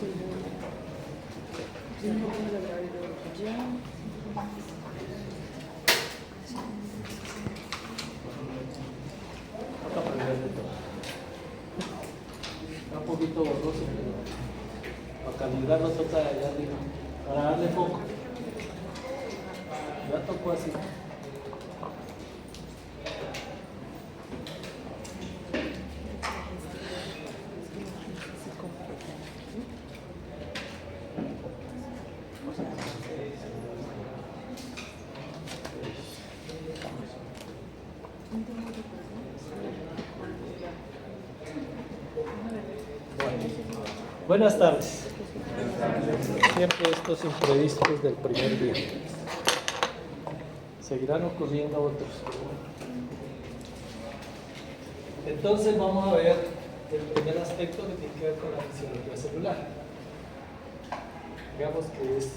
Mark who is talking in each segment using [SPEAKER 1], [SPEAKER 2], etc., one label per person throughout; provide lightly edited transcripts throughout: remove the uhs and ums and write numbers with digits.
[SPEAKER 1] Un poquito borroso, para calibrar la tota de allá arriba, para darle foco. Ya tocó así. Buenas tardes. Siempre estos imprevistos del primer día. Seguirán ocurriendo otros. Entonces vamos a ver el primer aspecto que tiene que ver con la fisiología celular. Digamos que es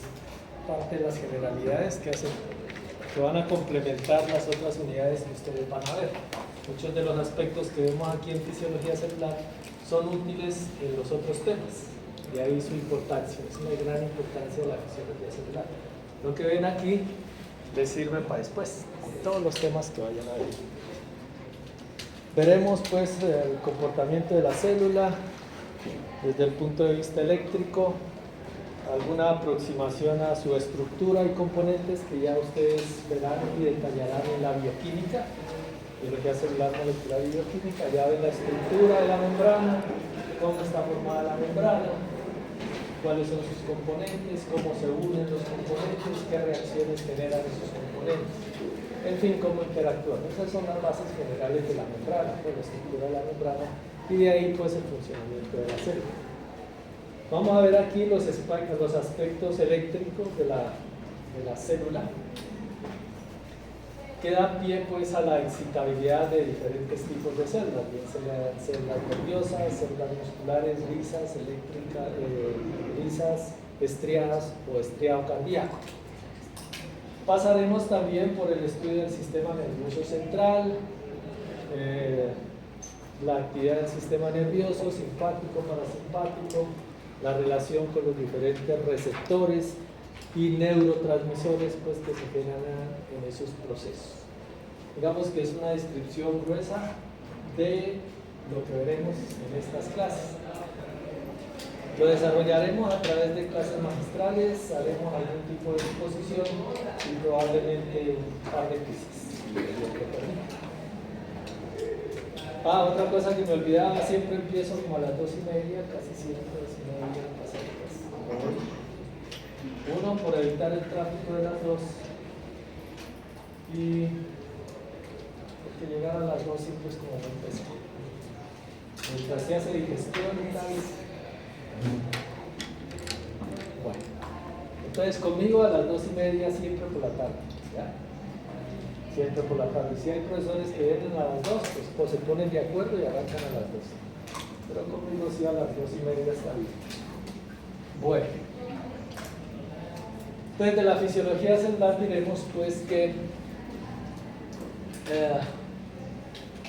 [SPEAKER 1] parte de las generalidades que van a complementar las otras unidades que ustedes van a ver. Muchos de los aspectos que vemos aquí en fisiología celular son útiles en los otros temas, de ahí su importancia, es una gran importancia de la fisiología celular. Lo que ven aquí les sirve para después, en todos los temas que vayan a ver. Veremos pues el comportamiento de la célula desde el punto de vista eléctrico, alguna aproximación a su estructura y componentes que ya ustedes verán y detallarán en la bioquímica. Biología celular, molecular y bioquímica, ya ven la estructura de la membrana, cómo está formada la membrana, cuáles son sus componentes, cómo se unen los componentes, qué reacciones generan esos componentes, en fin, cómo interactúan. Esas son las bases generales de la membrana, pues, la estructura de la membrana, y de ahí pues el funcionamiento de la célula. Vamos a ver aquí los aspectos eléctricos de la célula, que da pie pues a la excitabilidad de diferentes tipos de células, bien sean células nerviosas, células musculares, lisas, eléctricas, lisas, estriadas o estriado cardíaco. Pasaremos también por el estudio del sistema nervioso central, la actividad del sistema nervioso, simpático, parasimpático, la relación con los diferentes receptores y neurotransmisores pues, que se generan en esos procesos. Digamos que es una descripción gruesa de lo que veremos en estas clases. Lo desarrollaremos a través de clases magistrales, haremos algún tipo de exposición y probablemente un par de quizzes. Otra cosa que me olvidaba, siempre empiezo como a las 2:30, casi siempre 2:30 pasadas. Uno, por evitar el tráfico de las 2 y porque llegar a las 2 siempre es como muy pesado. Mientras se hace digestión y tal. Bueno, entonces conmigo a las 2:30 siempre por la tarde, ¿ya? Siempre por la tarde. Si hay profesores que vienen a las 2, pues se ponen de acuerdo y arrancan a las 2. Pero conmigo sí a las 2:30 está bien. Bueno. Entonces, de la fisiología celular diremos pues que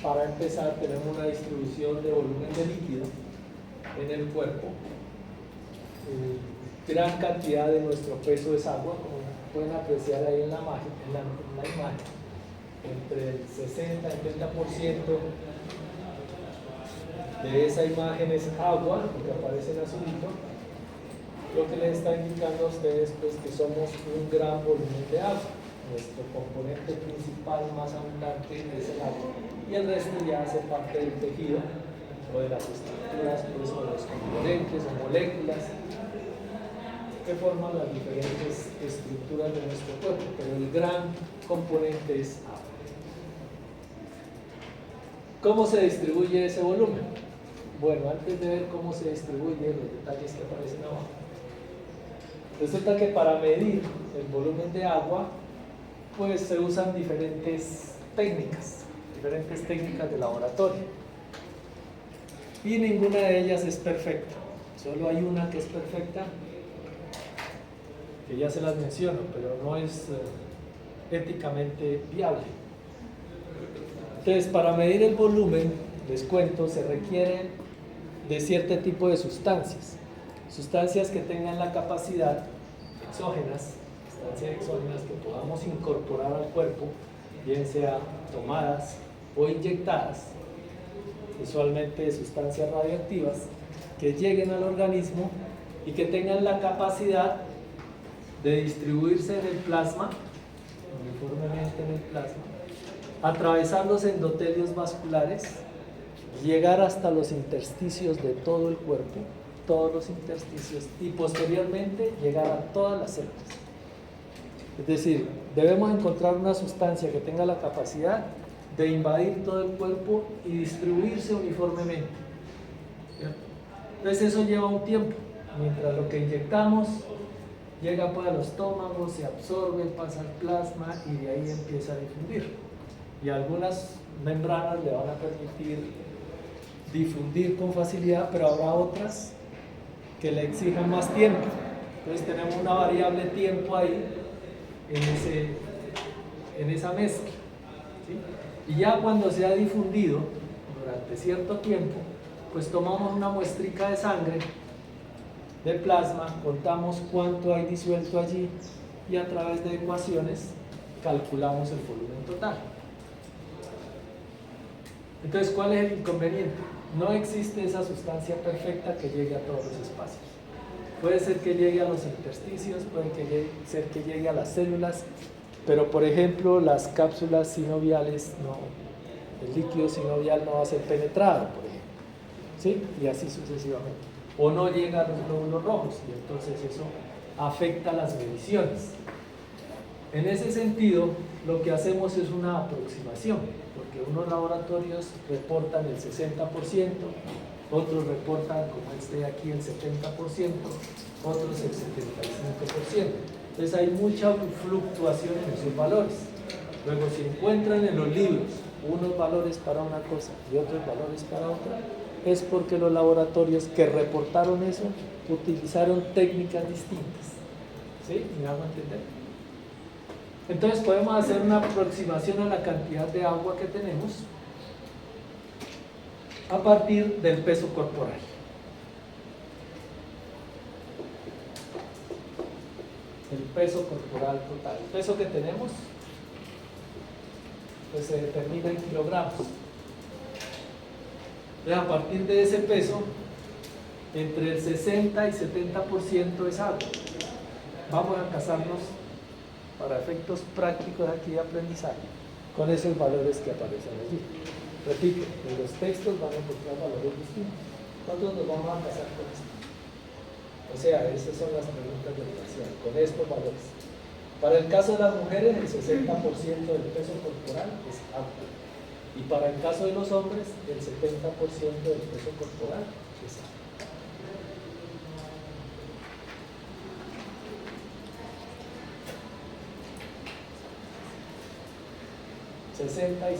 [SPEAKER 1] para empezar tenemos una distribución de volumen de líquido en el cuerpo. Gran cantidad de nuestro peso es agua, como pueden apreciar ahí en la imagen, entre el 60 y el 70% de esa imagen es agua, porque aparece en azulito. Lo que les está indicando a ustedes pues, que somos un gran volumen de agua. Nuestro componente principal más abundante es el agua y el resto ya hace parte del tejido o de las estructuras, pues, o los componentes o moléculas que forman las diferentes estructuras de nuestro cuerpo, pero el gran componente es agua. ¿Cómo se distribuye ese volumen? Bueno, antes de ver cómo se distribuye, los detalles que aparecen abajo, resulta que para medir el volumen de agua, pues se usan diferentes técnicas de laboratorio. Y ninguna de ellas es perfecta. Solo hay una que es perfecta, que ya se las menciono, pero no es éticamente viable. Entonces, para medir el volumen, les cuento, se requiere de cierto tipo de sustancias. Sustancias que tengan la capacidad, sustancias exógenas que podamos incorporar al cuerpo, bien sea tomadas o inyectadas, usualmente sustancias radioactivas, que lleguen al organismo y que tengan la capacidad de distribuirse en el plasma, uniformemente en el plasma, atravesar los endotelios vasculares, llegar hasta los intersticios de todo el cuerpo, todos los intersticios, y posteriormente llegar a todas las células. Es decir, debemos encontrar una sustancia que tenga la capacidad de invadir todo el cuerpo y distribuirse uniformemente. ¿Cierto? Entonces eso lleva un tiempo, mientras lo que inyectamos llega pues a los estómagos, se absorbe, pasa al plasma y de ahí empieza a difundir. Y algunas membranas le van a permitir difundir con facilidad, pero habrá otras que le exijan más tiempo. Entonces tenemos una variable tiempo ahí en esa mezcla, ¿sí? Y ya cuando se ha difundido durante cierto tiempo, pues tomamos una muestrica de sangre, de plasma, contamos cuánto hay disuelto allí y a través de ecuaciones calculamos el volumen total. Entonces, ¿cuál es el inconveniente? No existe esa sustancia perfecta que llegue a todos los espacios. Puede ser que llegue a los intersticios, puede ser que llegue a las células, pero por ejemplo las cápsulas sinoviales, el líquido sinovial no va a ser penetrado, por ejemplo, ¿sí? Y así sucesivamente. O no llega a los glóbulos rojos y entonces eso afecta las mediciones. En ese sentido, lo que hacemos es una aproximación, porque unos laboratorios reportan el 60%, otros reportan, como este de aquí, el 70%, otros el 75%. Entonces hay mucha fluctuación en esos valores. Luego, si encuentran en los libros unos valores para una cosa y otros valores para otra, es porque los laboratorios que reportaron eso utilizaron técnicas distintas. ¿Sí? ¿Me hago entender? Entonces podemos hacer una aproximación a la cantidad de agua que tenemos a partir del peso corporal. El peso corporal total. El peso que tenemos pues se determina en kilogramos. Entonces, a partir de ese peso, entre el 60 y 70% es agua. Vamos a casarnos para efectos prácticos aquí de aprendizaje con esos valores que aparecen allí. Repito, en los textos van a encontrar valores distintos. Nosotros nos vamos a casar con esto. O sea, esas son las preguntas de relación, con estos valores. Para el caso de las mujeres, el 60% del peso corporal es agua. Y para el caso de los hombres, el 70% del peso corporal es agua. $60 y 70%.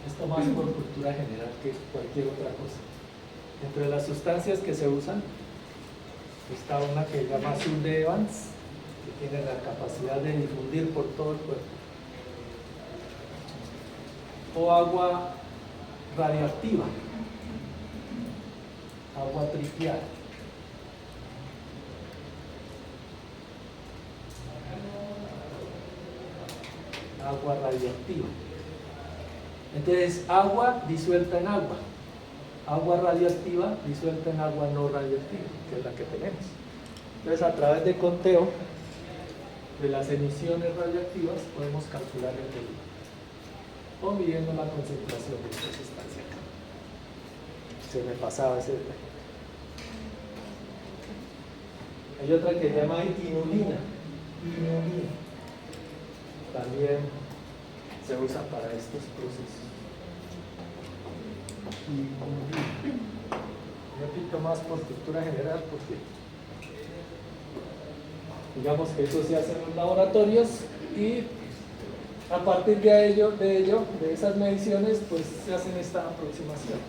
[SPEAKER 1] Esto más por cultura general que cualquier otra cosa. Entre las sustancias que se usan está una que se llama azul de Evans, que tiene la capacidad de difundir por todo el cuerpo. O agua radiactiva, agua tripial. Agua radioactiva. Entonces, agua disuelta en agua. Agua radioactiva disuelta en agua no radioactiva, que es la que tenemos. Entonces, a través de conteo de las emisiones radioactivas podemos calcular el volumen o midiendo la concentración de esta sustancia. Se me pasaba ese detalle. Hay otra que se llama inulina. También se usa para estos procesos. Repito más por cultura general porque digamos que eso se hace en los laboratorios y A partir de esas mediciones, pues se hacen estas aproximaciones.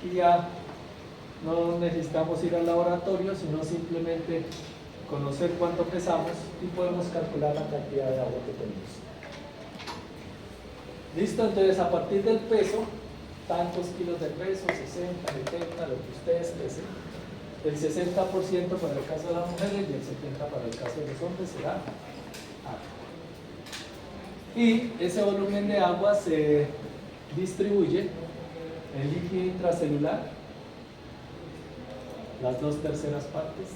[SPEAKER 1] Y ya no necesitamos ir al laboratorio, sino simplemente conocer cuánto pesamos y podemos calcular la cantidad de agua que tenemos. ¿Listo? Entonces, a partir del peso, tantos kilos de peso, 60, 70, lo que ustedes pesen, el 60% para el caso de las mujeres y el 70% para el caso de los hombres será agua. Y ese volumen de agua se distribuye en líquido intracelular, las 2/3 partes,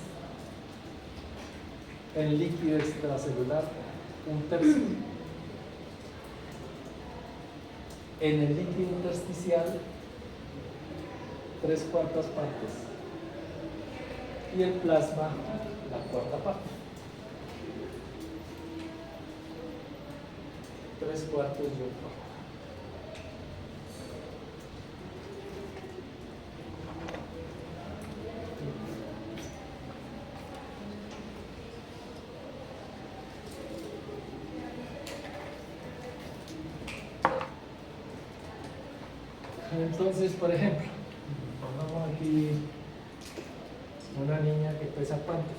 [SPEAKER 1] en líquido extracelular, 1/3, en el líquido intersticial, 3/4 partes, y el plasma, la 1/4 parte. 3/4 y 1/4. Entonces, por ejemplo, pongamos aquí una niña que pesa ¿cuánto?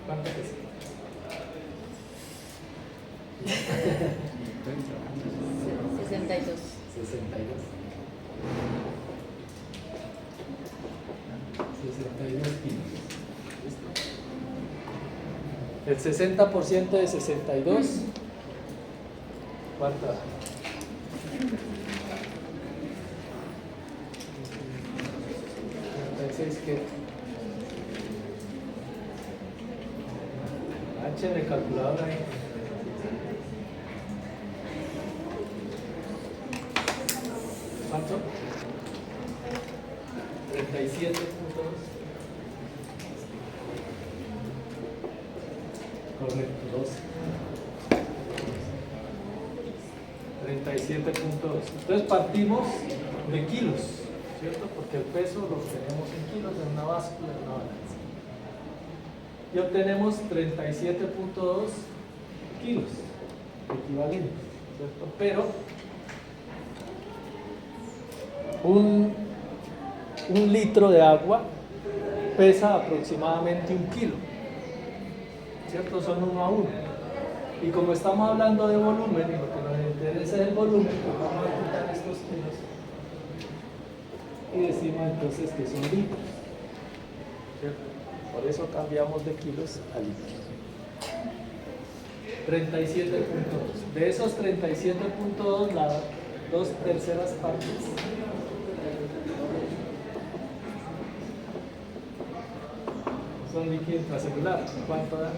[SPEAKER 1] ¿Cuánto pesa?
[SPEAKER 2] 62.
[SPEAKER 1] 62 kilos. El 60% de 62, ¿cuánto da? 36 ¿qué? Échenle calculadora ahí. ¿Cuánto? 37.2. Correcto, 12. 37.2. Entonces partimos de kilos, ¿cierto? Porque el peso lo tenemos en kilos en una báscula, en una balanza. Y obtenemos 37.2 kilos equivalentes, ¿cierto? Pero un litro de agua pesa aproximadamente 1 kilo, ¿cierto? Son 1 a 1. Y como estamos hablando de volumen, y lo que nos interesa es el volumen, pues vamos a quitar estos kilos y decimos entonces que son litros, ¿cierto? Por eso cambiamos de kilos a litros. 37.2. De esos 37.2, las 2/3 partes son líquido intracelular. ¿Cuánto da?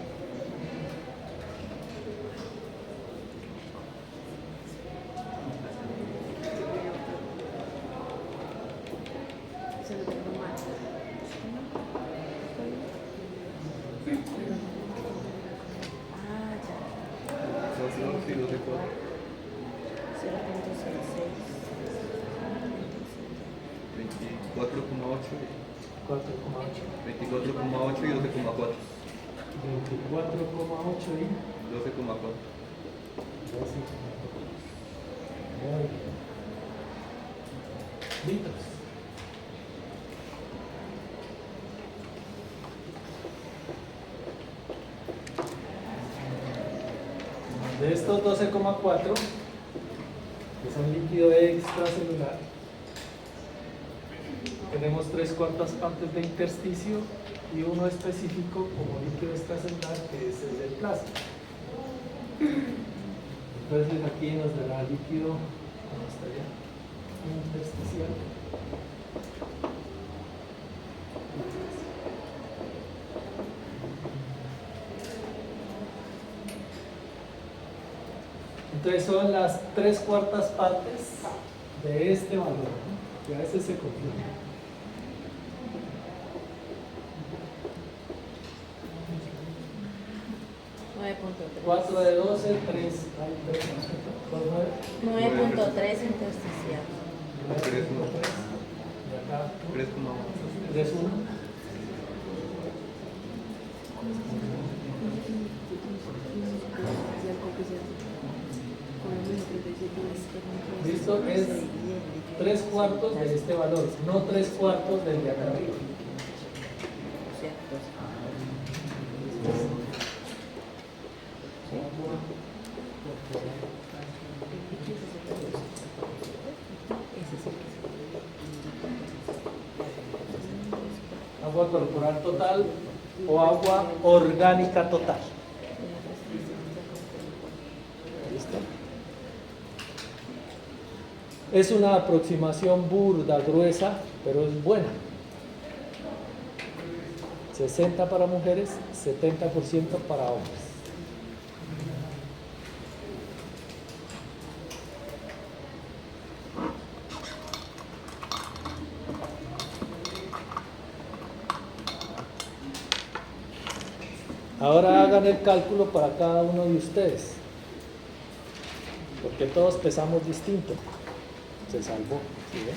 [SPEAKER 2] Ah, ya.
[SPEAKER 3] 24,8 y 12,4.
[SPEAKER 1] 24,8 y
[SPEAKER 3] 12,4.
[SPEAKER 1] 12,4 litros. De estos 12,4, que son líquido extracelular, tenemos 3/4 partes de intersticio y uno específico como líquido extracelular, que es el del plasma. Entonces aquí nos dará líquido, ¿cómo está ya? Intersticial. Entonces son las 3/4 partes de este valor, ¿no? Que a veces se confunde. 4 de 12, 3. Hay 3.
[SPEAKER 2] 9.3 intersticial.
[SPEAKER 3] 3,1.
[SPEAKER 1] Y acá
[SPEAKER 3] 3,1.
[SPEAKER 1] 3,1. ¿Listo? Es 3/4 de este valor, no 3/4 del de acá arriba. Agua corporal total o agua orgánica total. ¿Listo? Es una aproximación burda, gruesa, pero es buena. 60 para mujeres, 70% para hombres. Ahora hagan el cálculo para cada uno de ustedes, porque todos pesamos distinto. Se salvó. ¿Sí, ven?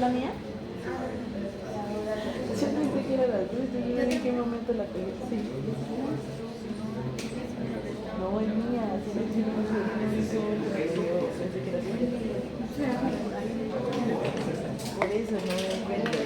[SPEAKER 2] ¿La mía? Yo pensé que era la tuya, ¿en qué momento la conocí? No, es mía, si no tiene pensé que era tuya. Por eso no me encuentro.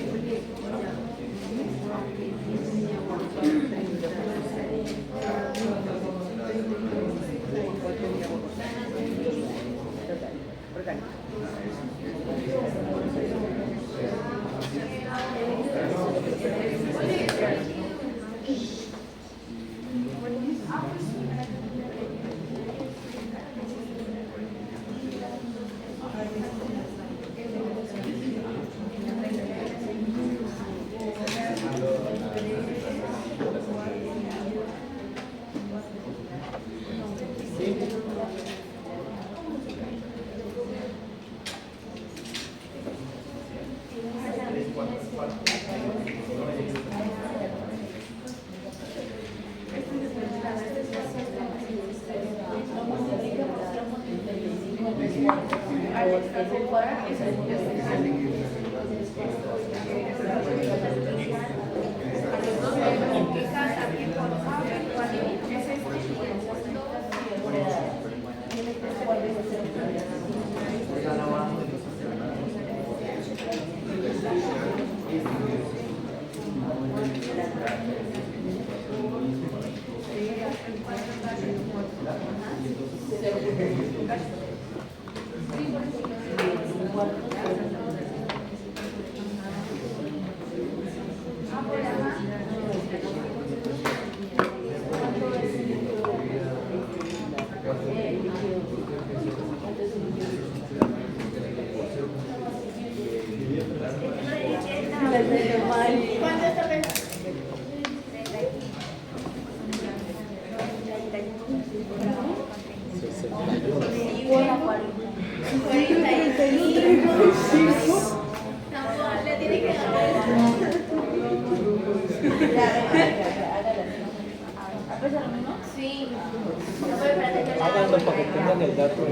[SPEAKER 1] Háganlo para que tengan el dato.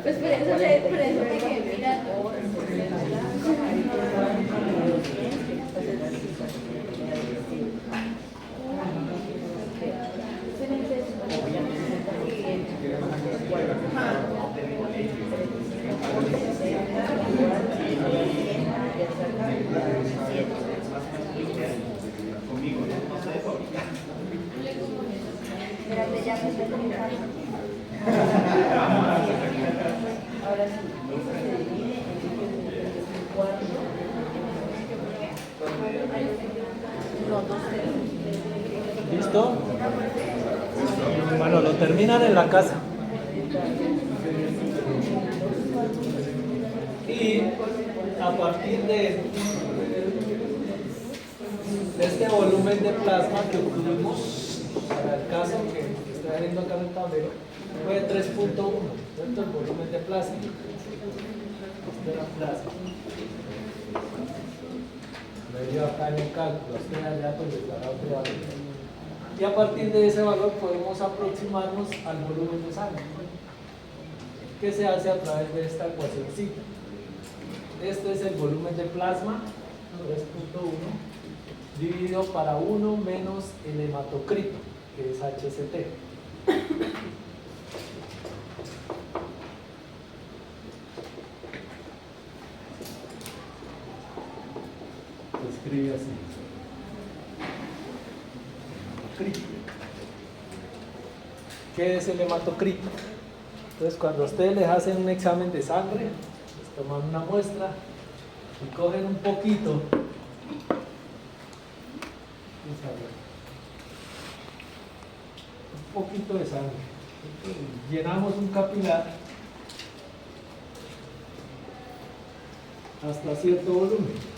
[SPEAKER 2] Pues por eso dije, mira.
[SPEAKER 1] ¿Listo? Bueno, lo terminan en la casa. Y a partir de este volumen de plasma que obtuvimos, para el caso que estoy viendo acá en el tablero, fue de 3.1, ¿cierto? El volumen de plasma. Este era plasma. Lo dio acá en el cálculo, este allá pues les dará otro valor. Y a partir de ese valor podemos aproximarnos al volumen de sangre, que se hace a través de esta ecuacióncita. Este es el volumen de plasma, 3.1, dividido para 1 menos el hematocrito, que es HCT. Se escribe así. ¿Qué es el hematocrito? Entonces, cuando a ustedes les hacen un examen de sangre, les toman una muestra y cogen un poquito, de sangre, llenamos un capilar hasta cierto volumen.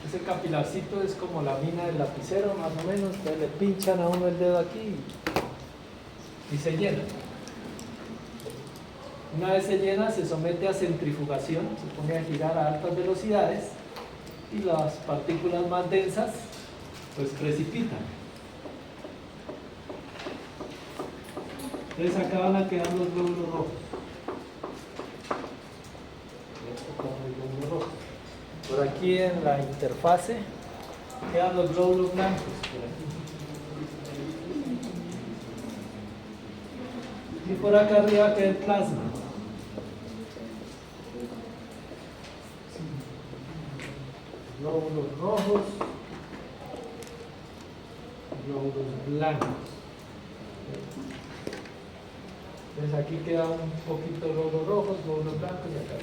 [SPEAKER 1] Ese capilarcito es como la mina del lapicero, más o menos. Entonces le pinchan a uno el dedo aquí y se llena. Una vez se llena, se somete a centrifugación, se pone a girar a altas velocidades y las partículas más densas pues precipitan. Entonces acá van a quedar los glóbulos rojos. Por aquí en la interfase quedan los glóbulos blancos. Por aquí. Y por acá arriba queda el plasma. Glóbulos rojos, glóbulos blancos. Entonces aquí queda un poquito de glóbulos rojos, glóbulos blancos y acá.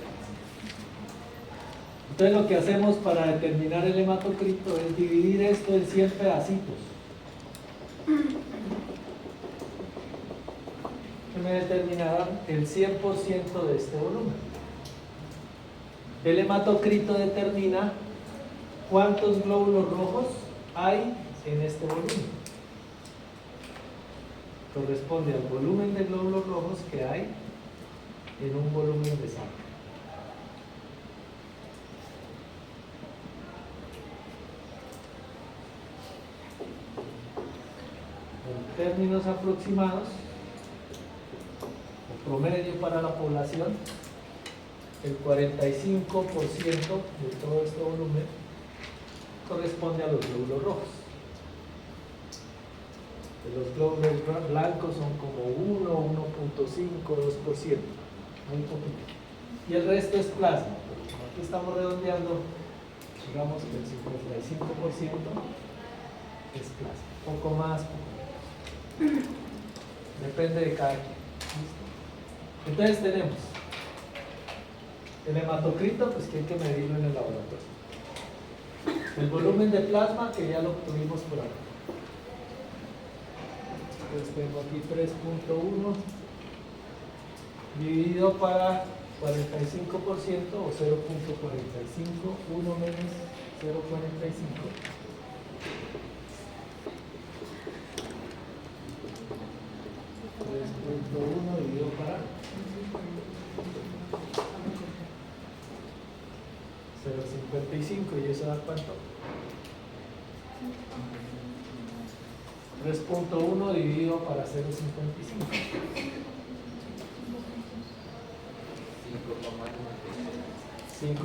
[SPEAKER 1] Entonces lo que hacemos para determinar el hematocrito es dividir esto en 100 pedacitos. Que me determinarán el 100% de este volumen. El hematocrito determina cuántos glóbulos rojos hay en este volumen. Corresponde al volumen de glóbulos rojos que hay en un volumen de sangre. En términos aproximados, o promedio para la población, el 45% de todo este volumen corresponde a los glóbulos rojos. Los glóbulos blancos son como 1, 1.5, 2%, muy poquito. Y el resto es plasma. Como aquí estamos redondeando, digamos que el 55% es plasma. Poco más, poco menos. Depende de cada quien. ¿Listo? Entonces tenemos el hematocrito, pues que hay que medirlo en el laboratorio. El volumen de plasma, que ya lo obtuvimos por acá. Entonces tengo aquí 3.1 dividido para 45% o 0.45, 1 menos 0.45. Dividido para 0.55, y eso da cuánto. 3.1 dividido para 0.55. 5.66.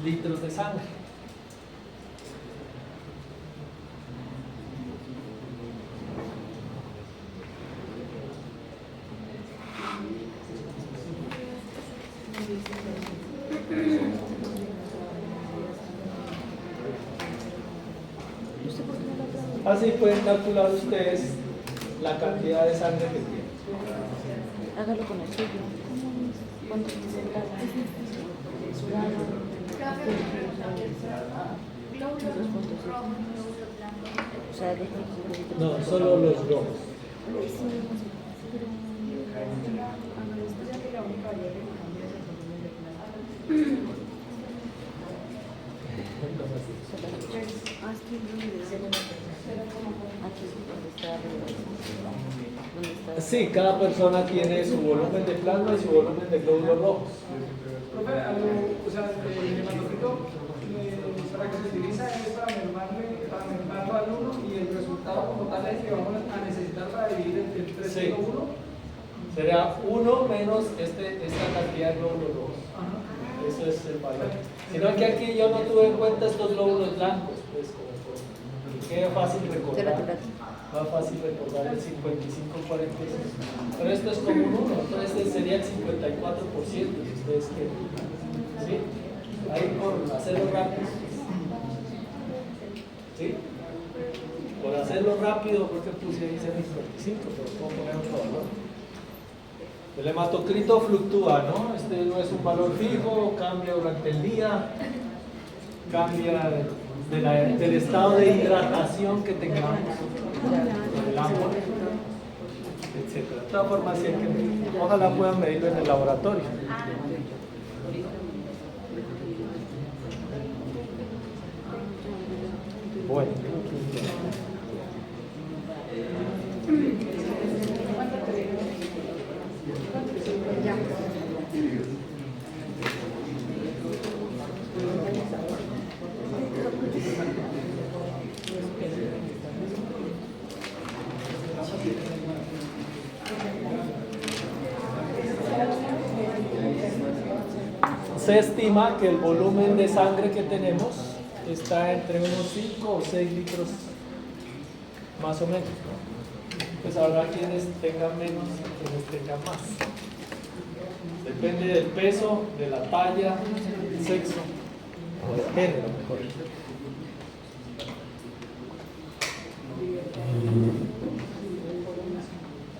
[SPEAKER 1] Litros de sangre. Así pueden calcular ustedes la cantidad de sangre que tienen.
[SPEAKER 2] Hágalo con el suyo. ¿Cuánto es el
[SPEAKER 1] No, solo los rojos. Sí, cada persona tiene su volumen de plasma y su volumen de glóbulos rojos.
[SPEAKER 4] Profe, o sea, el hematocrito para que se utiliza es para mermarlo al 1 y el resultado como tal es el que vamos a necesitar para dividir el 3.1.
[SPEAKER 1] Sí. Sería 1 menos esta cantidad de glóbulos rojos. Eso es el valor. Sino que aquí yo no tuve en cuenta estos glóbulos blancos, pues como queda fácil recordar. Más fácil recordar el 55-46. Pero esto es como un 1, entonces este sería el 54%, si ustedes quieren. ¿Sí? Ahí por hacerlo rápido. ¿Sí? Por hacerlo rápido, porque puse ahí 55, pero puedo poner otro valor. El hematocrito fluctúa, ¿no? Este no es un valor fijo, cambia durante el día, cambia del estado de hidratación que tengamos, del agua, etc. De todas formas, sí hay que medirlo. Ojalá puedan medirlo en el laboratorio. Bueno. Se estima que el volumen de sangre que tenemos está entre unos 5 o 6 litros más o menos. Pues habrá quienes tengan menos y quienes tengan más. Depende del peso, de la talla, del sexo. o de género mejor.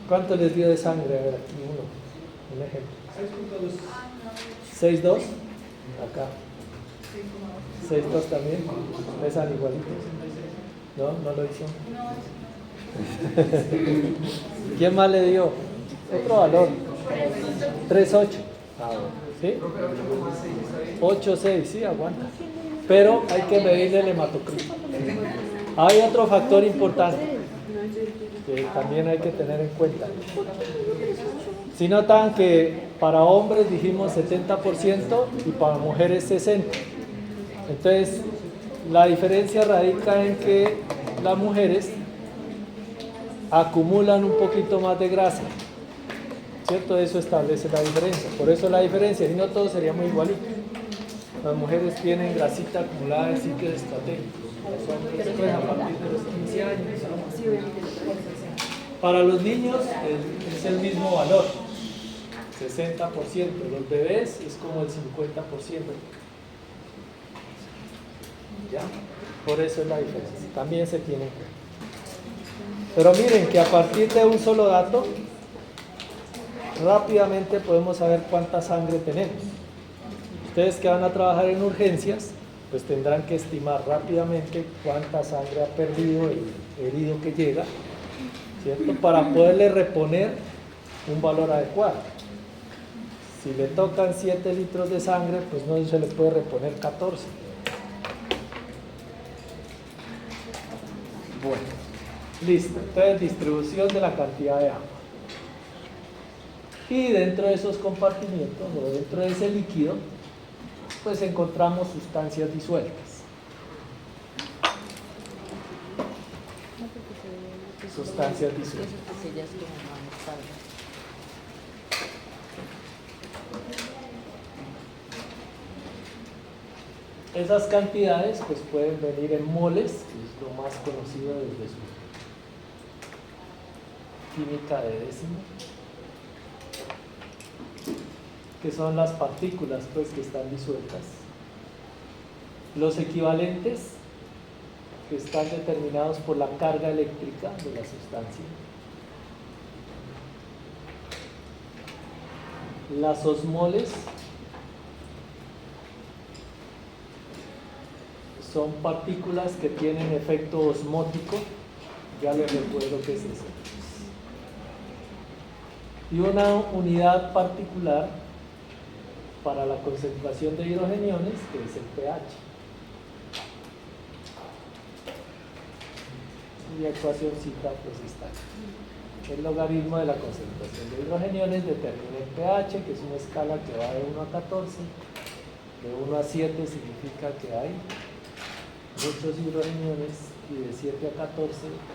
[SPEAKER 1] ¿Cuánto les dio de sangre? A ver, aquí un ejemplo. 6.2. Acá. 6.2 también. Pesan igualitos. ¿No? ¿No lo hizo? ¿Quién más le dio? Otro valor. 3.8. Ah, bueno. ¿Sí? 8.6, sí, aguanta. Pero hay que medirle el hematocrito. Hay otro factor importante que también hay que tener en cuenta. Si notan que para hombres dijimos 70% y para mujeres 60%. Entonces, la diferencia radica en que las mujeres acumulan un poquito más de grasa, ¿cierto? Eso establece la diferencia. Por eso la diferencia, si no todos seríamos igualitos. Las mujeres tienen grasita acumulada en sitios estratégicos. Los hombres pues, a partir de los 15 años. Para los niños es el mismo valor, 60%. Los bebés es como el 50%. ¿Ya? Por eso es la diferencia. También se tiene en cuenta. Pero miren que a partir de un solo dato, rápidamente podemos saber cuánta sangre tenemos. Ustedes que van a trabajar en urgencias, pues tendrán que estimar rápidamente cuánta sangre ha perdido el herido que llega, ¿cierto? Para poderle reponer un valor adecuado. Si le tocan 7 litros de sangre, pues no se le puede reponer 14. Bueno, listo. Entonces, distribución de la cantidad de agua. Y dentro de esos compartimientos, o dentro de ese líquido, pues encontramos sustancias disueltas. Sustancias disueltas. Esas cantidades pues pueden venir en moles, que es lo más conocido desde su química de décimo, que son las partículas pues que están disueltas. Los equivalentes, que están determinados por la carga eléctrica de la sustancia. Las osmoles son partículas que tienen efecto osmótico, ya les recuerdo qué es eso. Y una unidad particular para la concentración de hidrogeniones, que es el pH. Y la ecuacióncita pues está aquí. El logaritmo de la concentración de hidrogeniones determina el pH, que es una escala que va de 1 a 14. De 1 a 7 significa que hay muchos hidrogeniones y de 7 a 14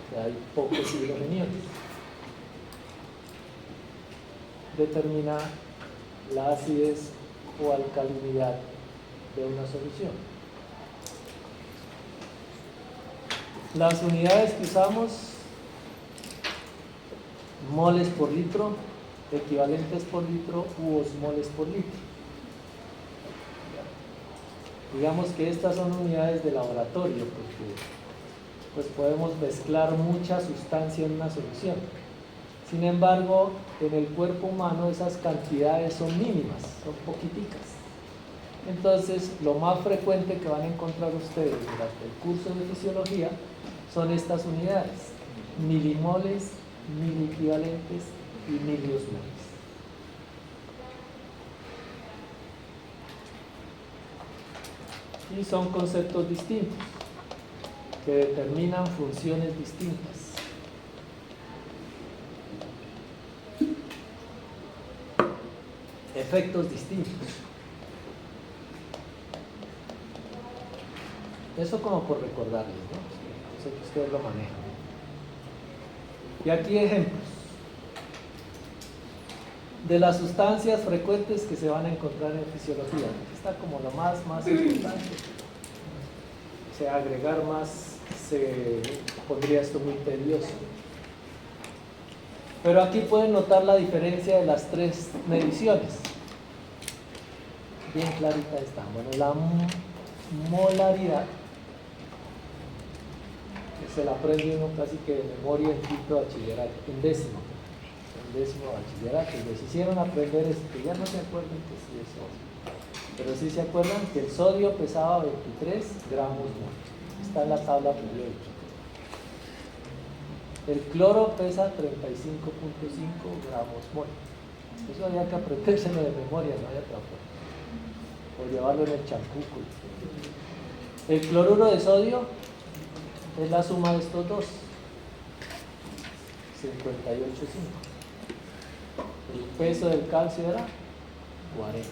[SPEAKER 1] que hay pocos hidrogeniones. Determina la acidez o alcalinidad de una solución. Las unidades que usamos: moles por litro, equivalentes por litro u osmoles por litro. Digamos que estas son unidades de laboratorio porque pues podemos mezclar mucha sustancia en una solución. Sin embargo, en el cuerpo humano esas cantidades son mínimas, son poquiticas. Entonces, lo más frecuente que van a encontrar ustedes durante el curso de fisiología son estas unidades: milimoles, miliequivalentes y miliosmoles. Y son conceptos distintos que determinan funciones distintas. Efectos distintos. Eso como por recordarles, ¿no? Sé que ustedes lo manejan. Y aquí ejemplos de las sustancias frecuentes que se van a encontrar en fisiología. Aquí está como lo más importante. O sea, agregar más se pondría esto muy tedioso. Pero aquí pueden notar la diferencia de las tres mediciones. Bien clarita está. Bueno, molaridad, que se la aprende uno casi que de memoria en quinto bachillerato, en décimo bachillerato, y les hicieron aprender eso, que ya no se acuerdan que sí es sodio, pero sí se acuerdan que el sodio pesaba 23 gramos mol, está en la tabla periódica. El cloro pesa 35.5 gramos mol. Eso había que aprendérselo de memoria, no había otra forma. O llevarlo en el champú. El cloruro de sodio es la suma de estos dos, 58.5. El peso del calcio era 40.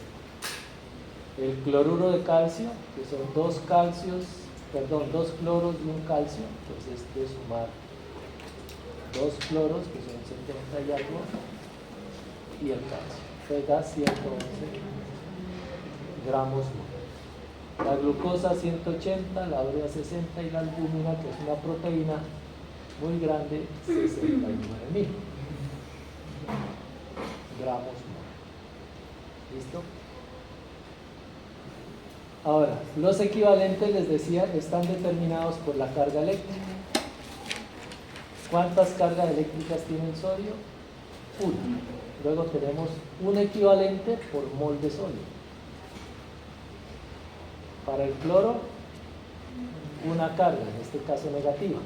[SPEAKER 1] El cloruro de calcio, que son dos cloros y un calcio, entonces de sumar dos cloros, que son 70 y algo, y el calcio, entonces da 111 gramos mol. La glucosa 180, la urea 60 y la albúmina, que es una proteína muy grande, 69.000 gramos mol. ¿Listo? Ahora, los equivalentes, les decía, están determinados por la carga eléctrica. ¿Cuántas cargas eléctricas tiene el sodio? Una. Luego tenemos un equivalente por mol de sodio. Para el cloro, una carga, en este caso negativa,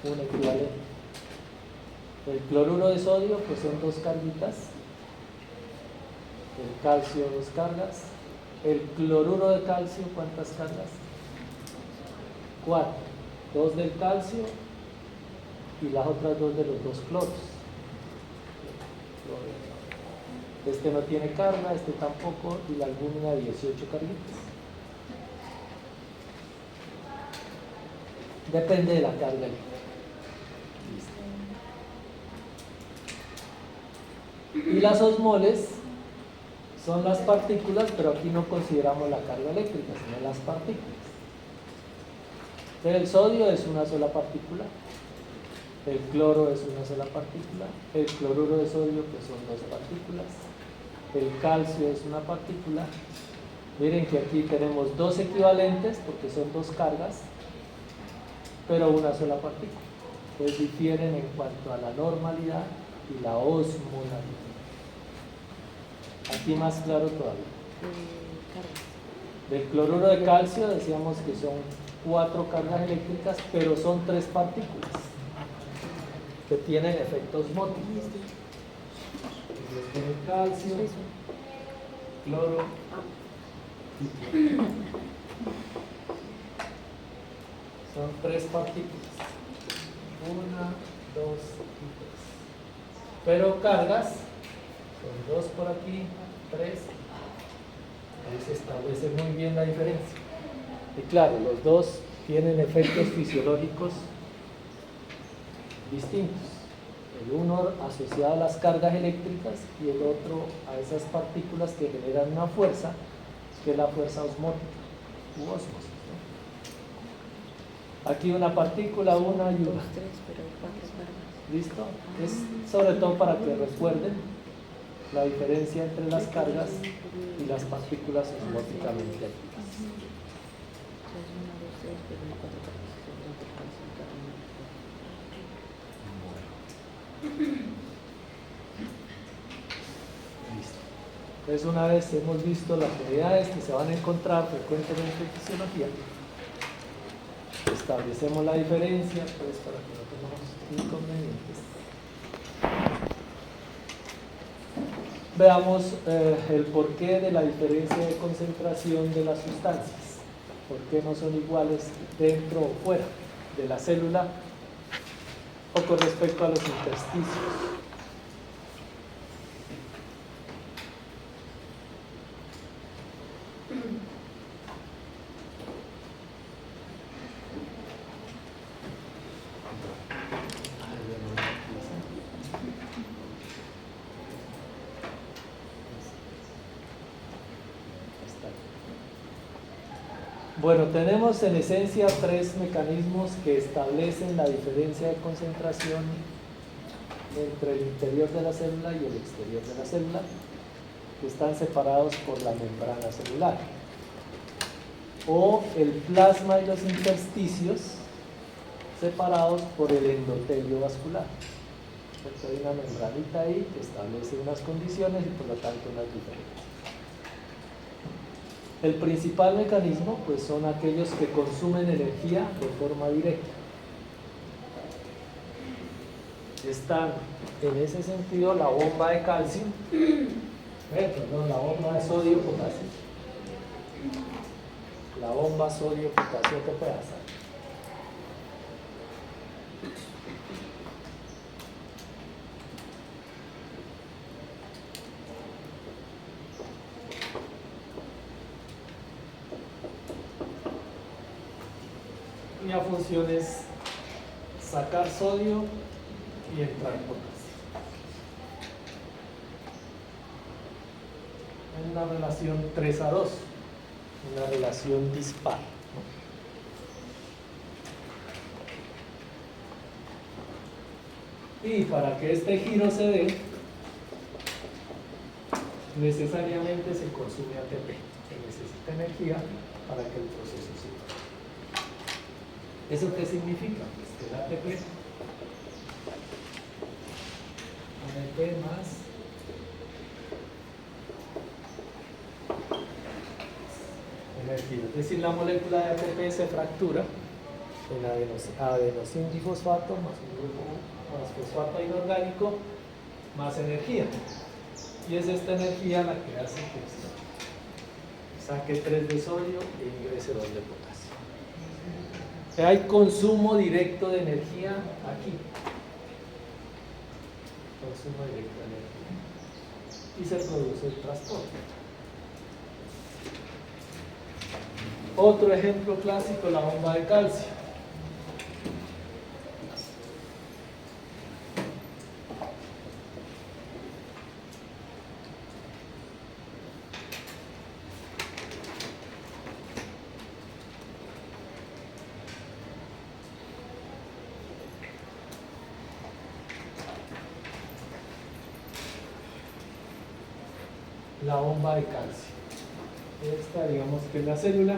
[SPEAKER 1] un equivalente. El cloruro de sodio, pues son dos carguitas. El calcio, dos cargas. El cloruro de calcio, ¿cuántas cargas? 4. 2 del calcio y las otras 2 de los dos cloros. Este no tiene carga, este tampoco, y la albúmina 18 carguitas. Depende de la carga eléctrica. Y las osmoles son las partículas, pero aquí no consideramos la carga eléctrica, sino las partículas. El sodio es una sola partícula, el cloro es una sola partícula, el cloruro de sodio, que son dos partículas, el calcio es una partícula. Miren que aquí tenemos dos equivalentes, porque son dos cargas, pero una sola partícula. Pues difieren en cuanto a la normalidad y la osmolaridad. Aquí más claro todavía. Del cloruro de calcio decíamos que son 4 cargas eléctricas, pero son 3 partículas que tienen efectos móviles. Tiene calcio, cloro y cloro. Son 3 partículas. 1, 2 y 3. Pero cargas son 2 por aquí, 3. Ahí se establece muy bien la diferencia. Y claro, los dos tienen efectos fisiológicos distintos. El uno asociado a las cargas eléctricas y el otro a esas partículas que generan una fuerza, que es la fuerza osmótica u ósmosis, ¿no? Aquí una partícula, una y una. ¿Listo? Es sobre todo para que recuerden la diferencia entre las cargas y las partículas osmóticamente activas. Listo. Entonces, una vez hemos visto las unidades que se van a encontrar frecuentemente en fisiología, establecemos la diferencia, pues para que no tengamos inconvenientes. Veamos el porqué de la diferencia de concentración de las sustancias. ¿Por qué no son iguales dentro o fuera de la célula o con respecto a los intersticios? Bueno, tenemos en esencia 3 mecanismos que establecen la diferencia de concentración entre el interior de la célula y el exterior de la célula, que están separados por la membrana celular. o el plasma y los intersticios separados por el endotelio vascular. Entonces hay una membranita ahí que establece unas condiciones y por lo tanto unas diferencias. El principal mecanismo pues son aquellos que consumen energía de forma directa. Están en ese sentido la bomba de calcio, la bomba de sodio-potasio. La bomba sodio-potasio TPasa. La función es sacar sodio y entrar potasio. Es una relación 3:2, una relación dispar, ¿no? Y para que este giro se dé, necesariamente se consume ATP, se necesita energía para que el proceso siga. ¿Eso qué significa? Pues que el ATP más energía. Es decir, la molécula de ATP se fractura en adenosín difosfato más un grupo más fosfato inorgánico más energía. Y es esta energía la que hace que saque 3 de sodio e ingrese 2 de potasio. Hay consumo directo de energía aquí. Consumo directo de energía. Y se produce el transporte. Otro ejemplo clásico, la bomba de calcio. La bomba de calcio. Esta, digamos que es la célula.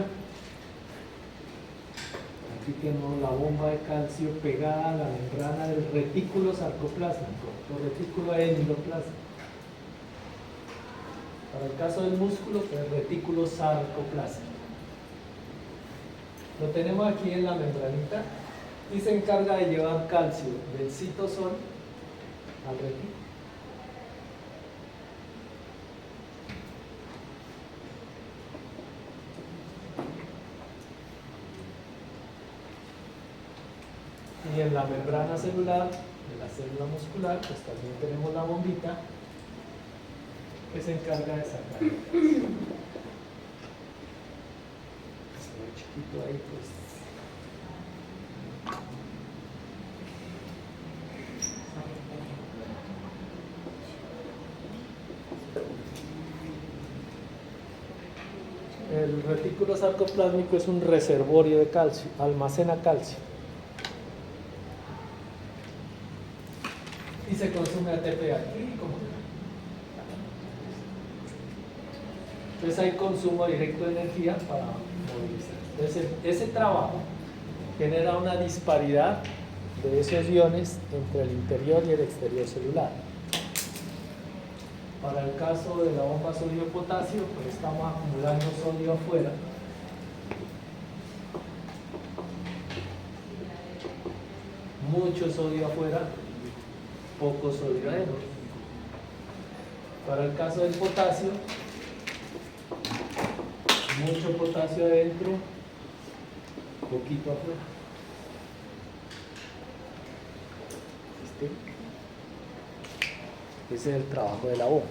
[SPEAKER 1] Aquí tenemos la bomba de calcio pegada a la membrana del retículo sarcoplásmico, o retículo endoplasmático. Para el caso del músculo, pues el retículo sarcoplásmico. Lo tenemos aquí en la membranita y se encarga de llevar calcio del citosol al retículo. Y en la membrana celular de la célula muscular, pues también tenemos la bombita que se encarga de sacar el calcio. Se ve chiquito ahí, pues. El retículo sarcoplásmico es un reservorio de calcio, almacena calcio. Y se consume ATP aquí como acá. Entonces hay consumo directo de energía para movilizar. Entonces ese trabajo genera una disparidad de esos iones entre el interior y el exterior celular. Para el caso de la bomba sodio-potasio, pues estamos acumulando sodio afuera. Mucho sodio afuera, poco sodio adentro. Para el caso del potasio, mucho potasio adentro, poquito afuera. Ese es el trabajo de la bomba.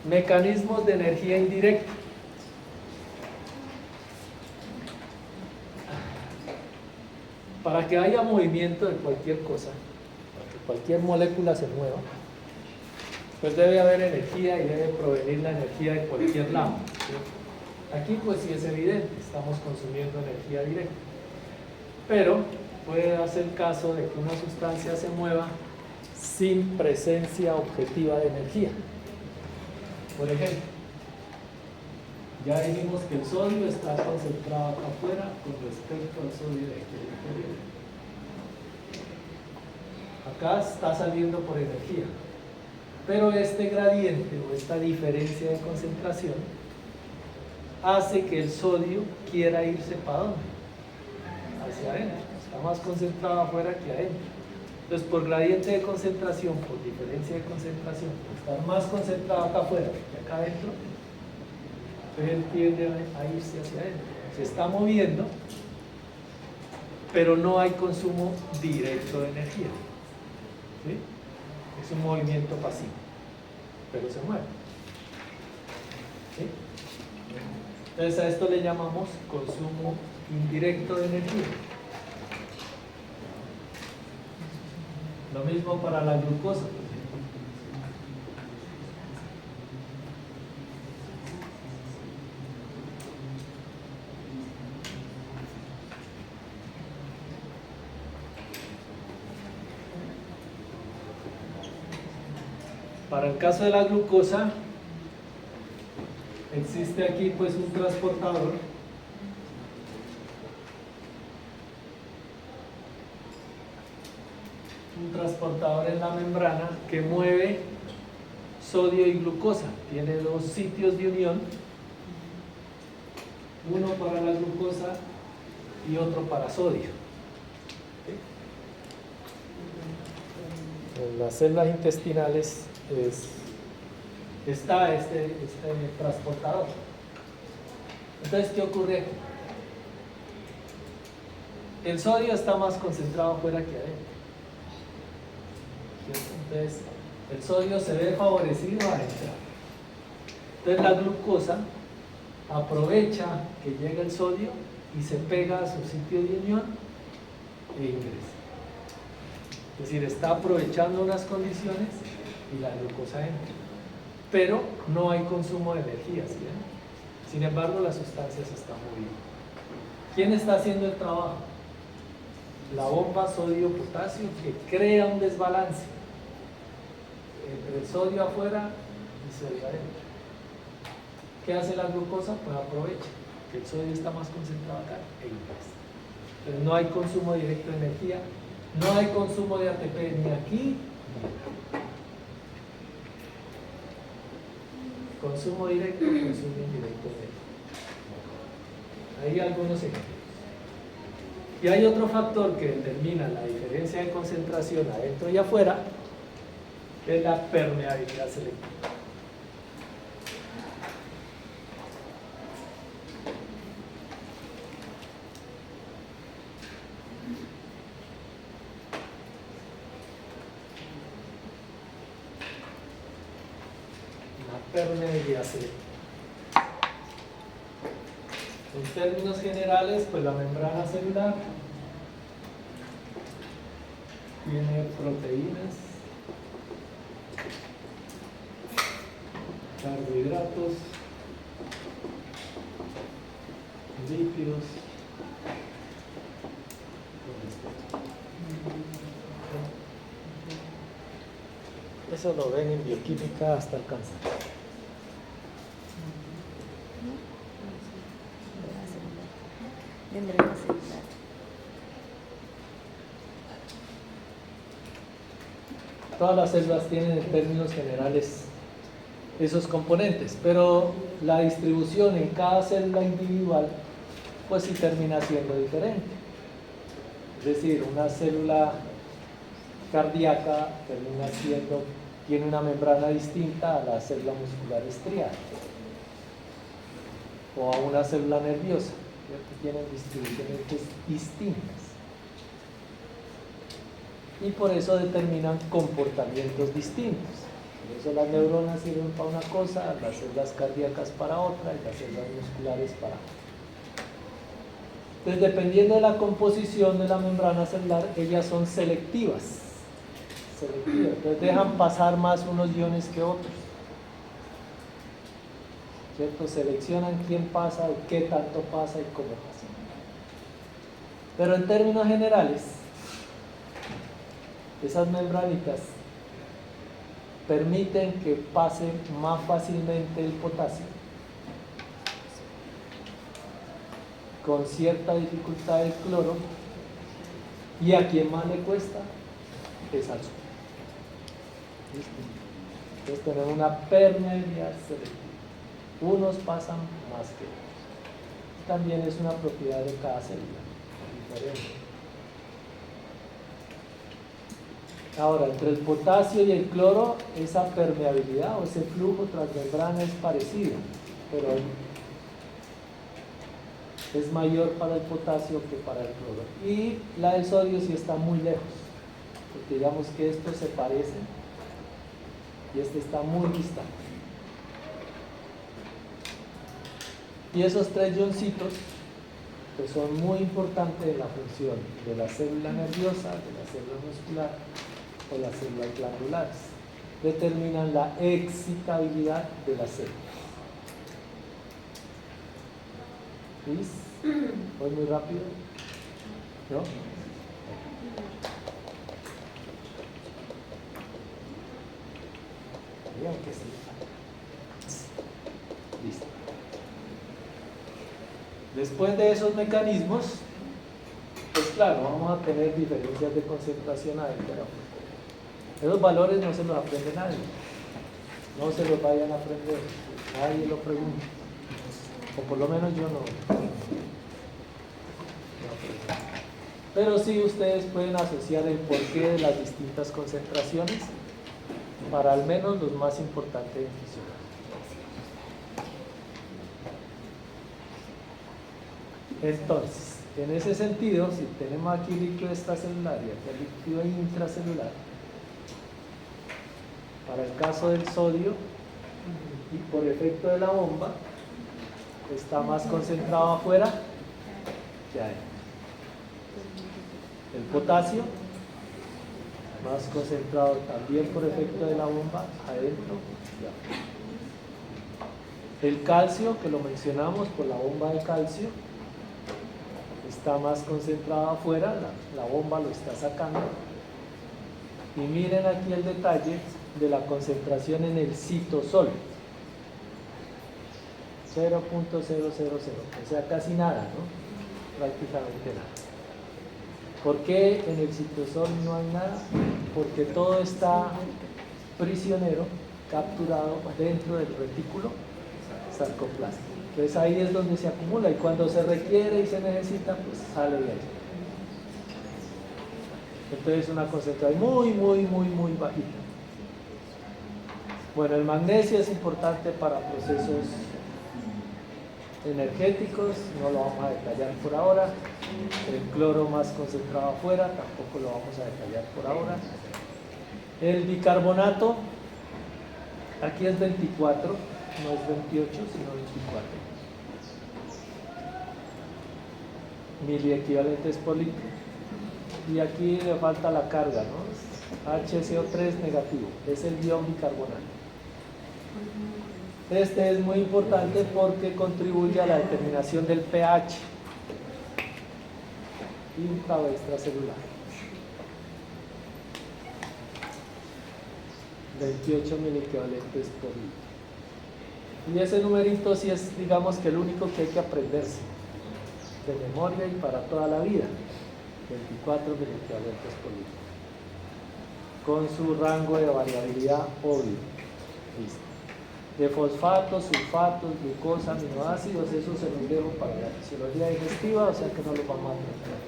[SPEAKER 1] Mecanismos de energía indirecta. Para que haya movimiento de cualquier cosa, para que cualquier molécula se mueva, pues debe haber energía y debe provenir la energía de cualquier lado, ¿sí? Aquí pues sí es evidente, estamos consumiendo energía directa. Pero puede darse el caso de que una sustancia se mueva sin presencia objetiva de energía. Por ejemplo, Ya dijimos que el sodio está concentrado acá afuera con respecto al sodio de aquí interior. Acá está saliendo por energía. Pero este gradiente o esta diferencia de concentración hace que el sodio quiera irse para dónde? Hacia adentro. Está más concentrado afuera que adentro. Entonces, por gradiente de concentración, por diferencia de concentración, por estar más concentrado acá afuera que acá adentro, él tiende a irse hacia adentro. Se está moviendo, pero no hay consumo directo de energía. ¿Sí? Es un movimiento pasivo, pero se mueve. ¿Sí? Entonces a esto le llamamos consumo indirecto de energía. Lo mismo para la glucosa. Para el caso de la glucosa, existe aquí pues un transportador en la membrana que mueve sodio y glucosa. Tiene dos sitios de unión, uno para la glucosa y otro para sodio. ¿Sí? En las células intestinales está este transportador. Entonces, ¿qué ocurre aquí? El sodio está más concentrado afuera que adentro. Entonces, el sodio se ve favorecido a entrar. Entonces, la glucosa aprovecha que llega el sodio y se pega a su sitio de unión e ingresa. Es decir, está aprovechando unas condiciones y la glucosa entra. Pero no hay consumo de energía, ¿sí? Sin embargo, la sustancia se está moviendo. ¿Quién está haciendo el trabajo? La bomba sodio-potasio, que crea un desbalance entre el sodio afuera y el sodio adentro. ¿Qué hace la glucosa? Pues aprovecha que el sodio está más concentrado acá e ingresa. Entonces no hay consumo directo de energía, no hay consumo de ATP ni aquí ni acá. Consumo directo, consumo indirecto de energía. Hay algunos ejemplos. Y hay otro factor que determina la diferencia de concentración adentro y afuera, que es la permeabilidad selectiva. La permeabilidad selectiva. En términos generales, pues la membrana celular tiene proteínas, carbohidratos, lípidos. Eso lo ven en bioquímica hasta el cáncer.
[SPEAKER 2] Membrana celular.
[SPEAKER 1] Todas las células tienen en términos generales esos componentes, pero la distribución en cada célula individual pues sí termina siendo diferente. Es decir, una célula cardíaca tiene una membrana distinta a la célula muscular estriada o a una célula nerviosa, que tienen distribuciones distintas. Y por eso determinan comportamientos distintos. Por eso las neuronas sirven para una cosa, las células cardíacas para otra y las células musculares para otra. Entonces, dependiendo de la composición de la membrana celular, ellas son selectivas. Entonces dejan pasar más unos iones que otros. ¿Cierto? Seleccionan quién pasa, qué tanto pasa y cómo pasa. Pero en términos generales, esas membranitas permiten que pase más fácilmente el potasio con cierta dificultad el cloro, y a quien más le cuesta es al sodio. ¿Listo? Entonces tenemos una permeabilidad selectiva. Unos pasan más que otros. También es una propiedad de cada célula diferente. Ahora, entre el potasio y el cloro, esa permeabilidad o ese flujo transmembrana es parecido, pero es mayor para el potasio que para el cloro. Y la del sodio sí está muy lejos, porque digamos que estos se parecen y este está muy distante. Y esos tres ioncitos que son muy importantes en la función de la célula nerviosa, de la célula muscular o las células glandulares, determinan la excitabilidad de la célula. ¿Listo? ¿Voy muy rápido? ¿No? Vean que sí. Listo. Después de esos mecanismos, pues claro, vamos a tener diferencias de concentración adentro. Esos valores no se los aprende nadie. No se los vayan a aprender. Nadie lo pregunta. O por lo menos yo no. Pero sí ustedes pueden asociar el porqué de las distintas concentraciones para al menos los más importantes en fisiología. Entonces, en ese sentido, si tenemos aquí líquido extracelular y aquí líquido intracelular, para el caso del sodio, y por efecto de la bomba, está más concentrado afuera que adentro. El potasio, más concentrado también por efecto de la bomba, adentro y afuera. El calcio, que lo mencionamos por la bomba de calcio, está más concentrado afuera, la bomba lo está sacando. Y miren aquí el detalle de la concentración en el citosol. 0.000, o sea, casi nada, ¿no? Prácticamente nada. ¿Por qué en el citosol no hay nada? Porque todo está prisionero, capturado dentro del retículo sarcoplástico. Entonces ahí es donde se acumula y cuando se requiere y se necesita, pues sale de ahí. Entonces una concentración muy bajita. Bueno, el magnesio es importante para procesos energéticos, no lo vamos a detallar por ahora. El cloro más concentrado afuera, tampoco lo vamos a detallar por ahora. El bicarbonato, aquí es 24, no es 28, sino 24 miliequivalentes por litro. Y aquí le falta la carga, ¿no? HCO3 negativo, es el ion bicarbonato. Este es muy importante porque contribuye a la determinación del pH intra o extracelular. 28 miliequivalentes por litro. Y ese numerito sí es, digamos, que el único que hay que aprenderse de memoria y para toda la vida. 24 miliequivalentes por litro. Con su rango de variabilidad obvio. Listo. De fosfatos, sulfatos, glucosa, aminoácidos, eso se los dejo para la fisiología digestiva, o sea que no los vamos a tratar.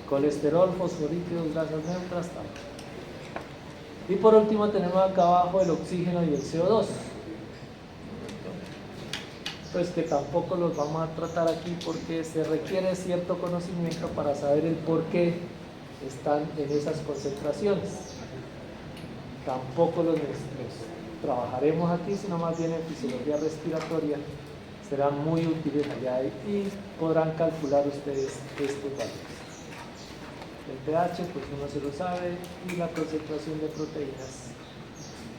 [SPEAKER 1] Colesterol, fosfolípidos, grasas neutras, tal. Y por último tenemos acá abajo el oxígeno y el CO2. Pues que tampoco los vamos a tratar aquí porque se requiere cierto conocimiento para saber el por qué están en esas concentraciones. Tampoco los trabajaremos aquí, sino más bien en fisiología respiratoria. Serán muy útiles allá y podrán calcular ustedes estos valores. El pH, pues uno se lo sabe, y la concentración de proteínas,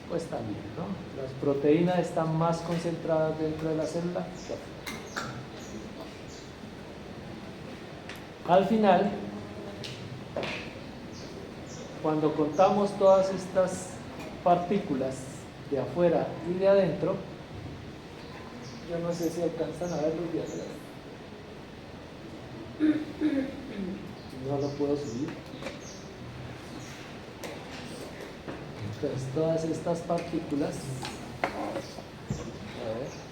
[SPEAKER 1] pues también, ¿no? Las proteínas están más concentradas dentro de la célula que afuera. Al final, cuando contamos todas estas partículas de afuera y de adentro, yo no sé si alcanzan a ver los de atrás. No lo puedo subir. Entonces todas estas partículas, a ver,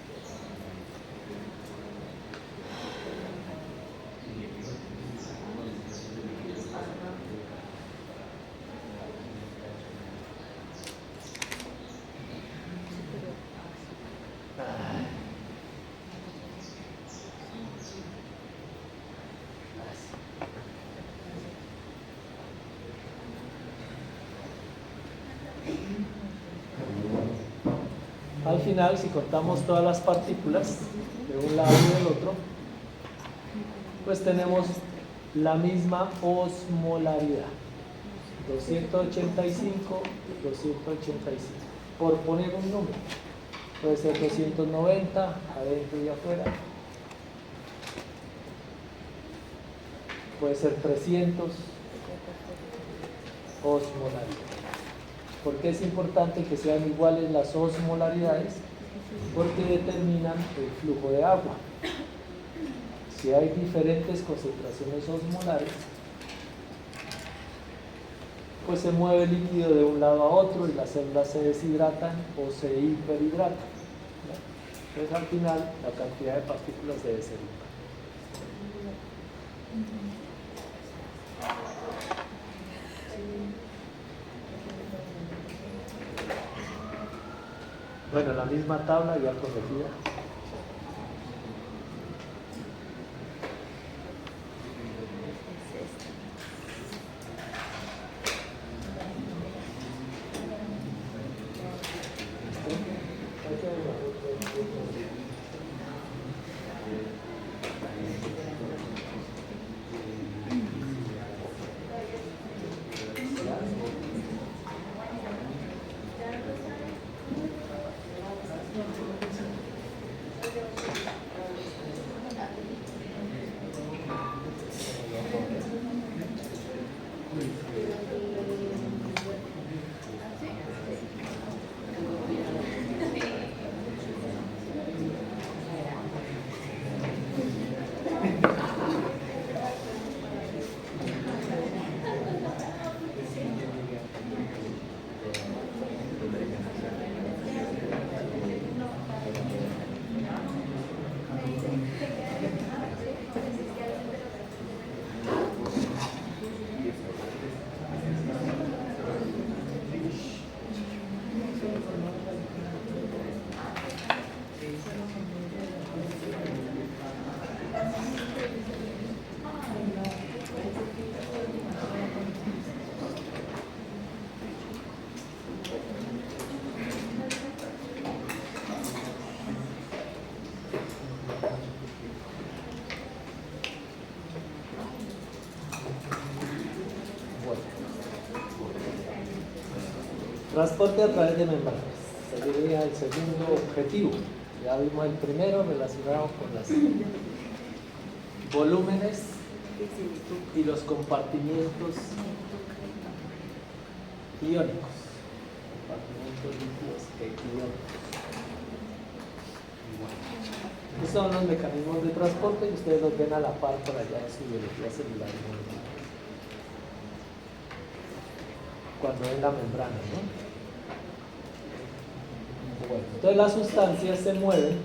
[SPEAKER 1] al final, si contamos todas las partículas de un lado y del otro, pues tenemos la misma osmolaridad, 285, 285, por poner un número, puede ser 290 adentro y afuera, puede ser 300, osmolaridad. ¿Por qué es importante que sean iguales las osmolaridades? Porque determinan el flujo de agua. Si hay diferentes concentraciones osmolares, pues se mueve el líquido de un lado a otro y las células se deshidratan o se hiperhidratan, ¿no? Entonces al final la cantidad de partículas debe ser igual. Bueno, la misma tabla ya corregida. Transporte a través de membranas. Sería el segundo objetivo. Ya vimos el primero relacionado con los volúmenes y los compartimientos iónicos. Compartimientos líquidos e iónicos. Estos son los mecanismos de transporte y ustedes los ven a la par por allá en su biología celular. Cuando ven la membrana, ¿no? Bueno, entonces las sustancias se mueven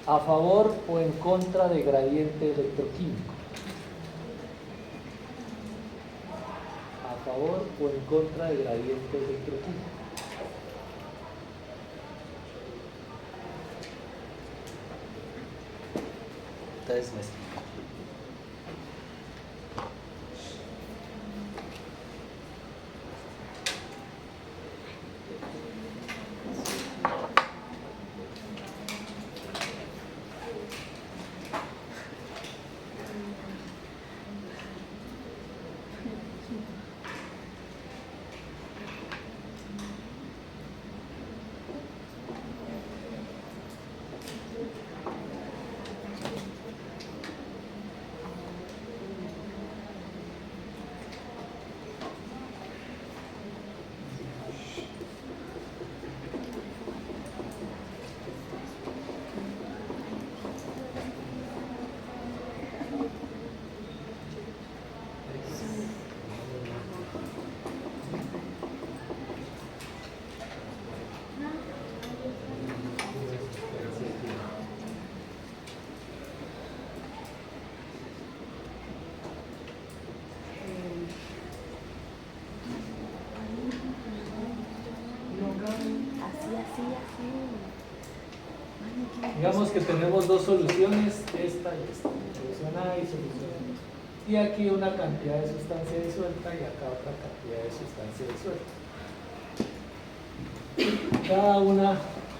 [SPEAKER 1] a favor o en contra de gradiente electroquímico. A favor o en contra de gradiente electroquímico. Entonces me explico. Digamos que tenemos dos soluciones, esta y esta, solución A y solución B. Y aquí una cantidad de sustancia disuelta y acá otra cantidad de sustancia disuelta. Cada una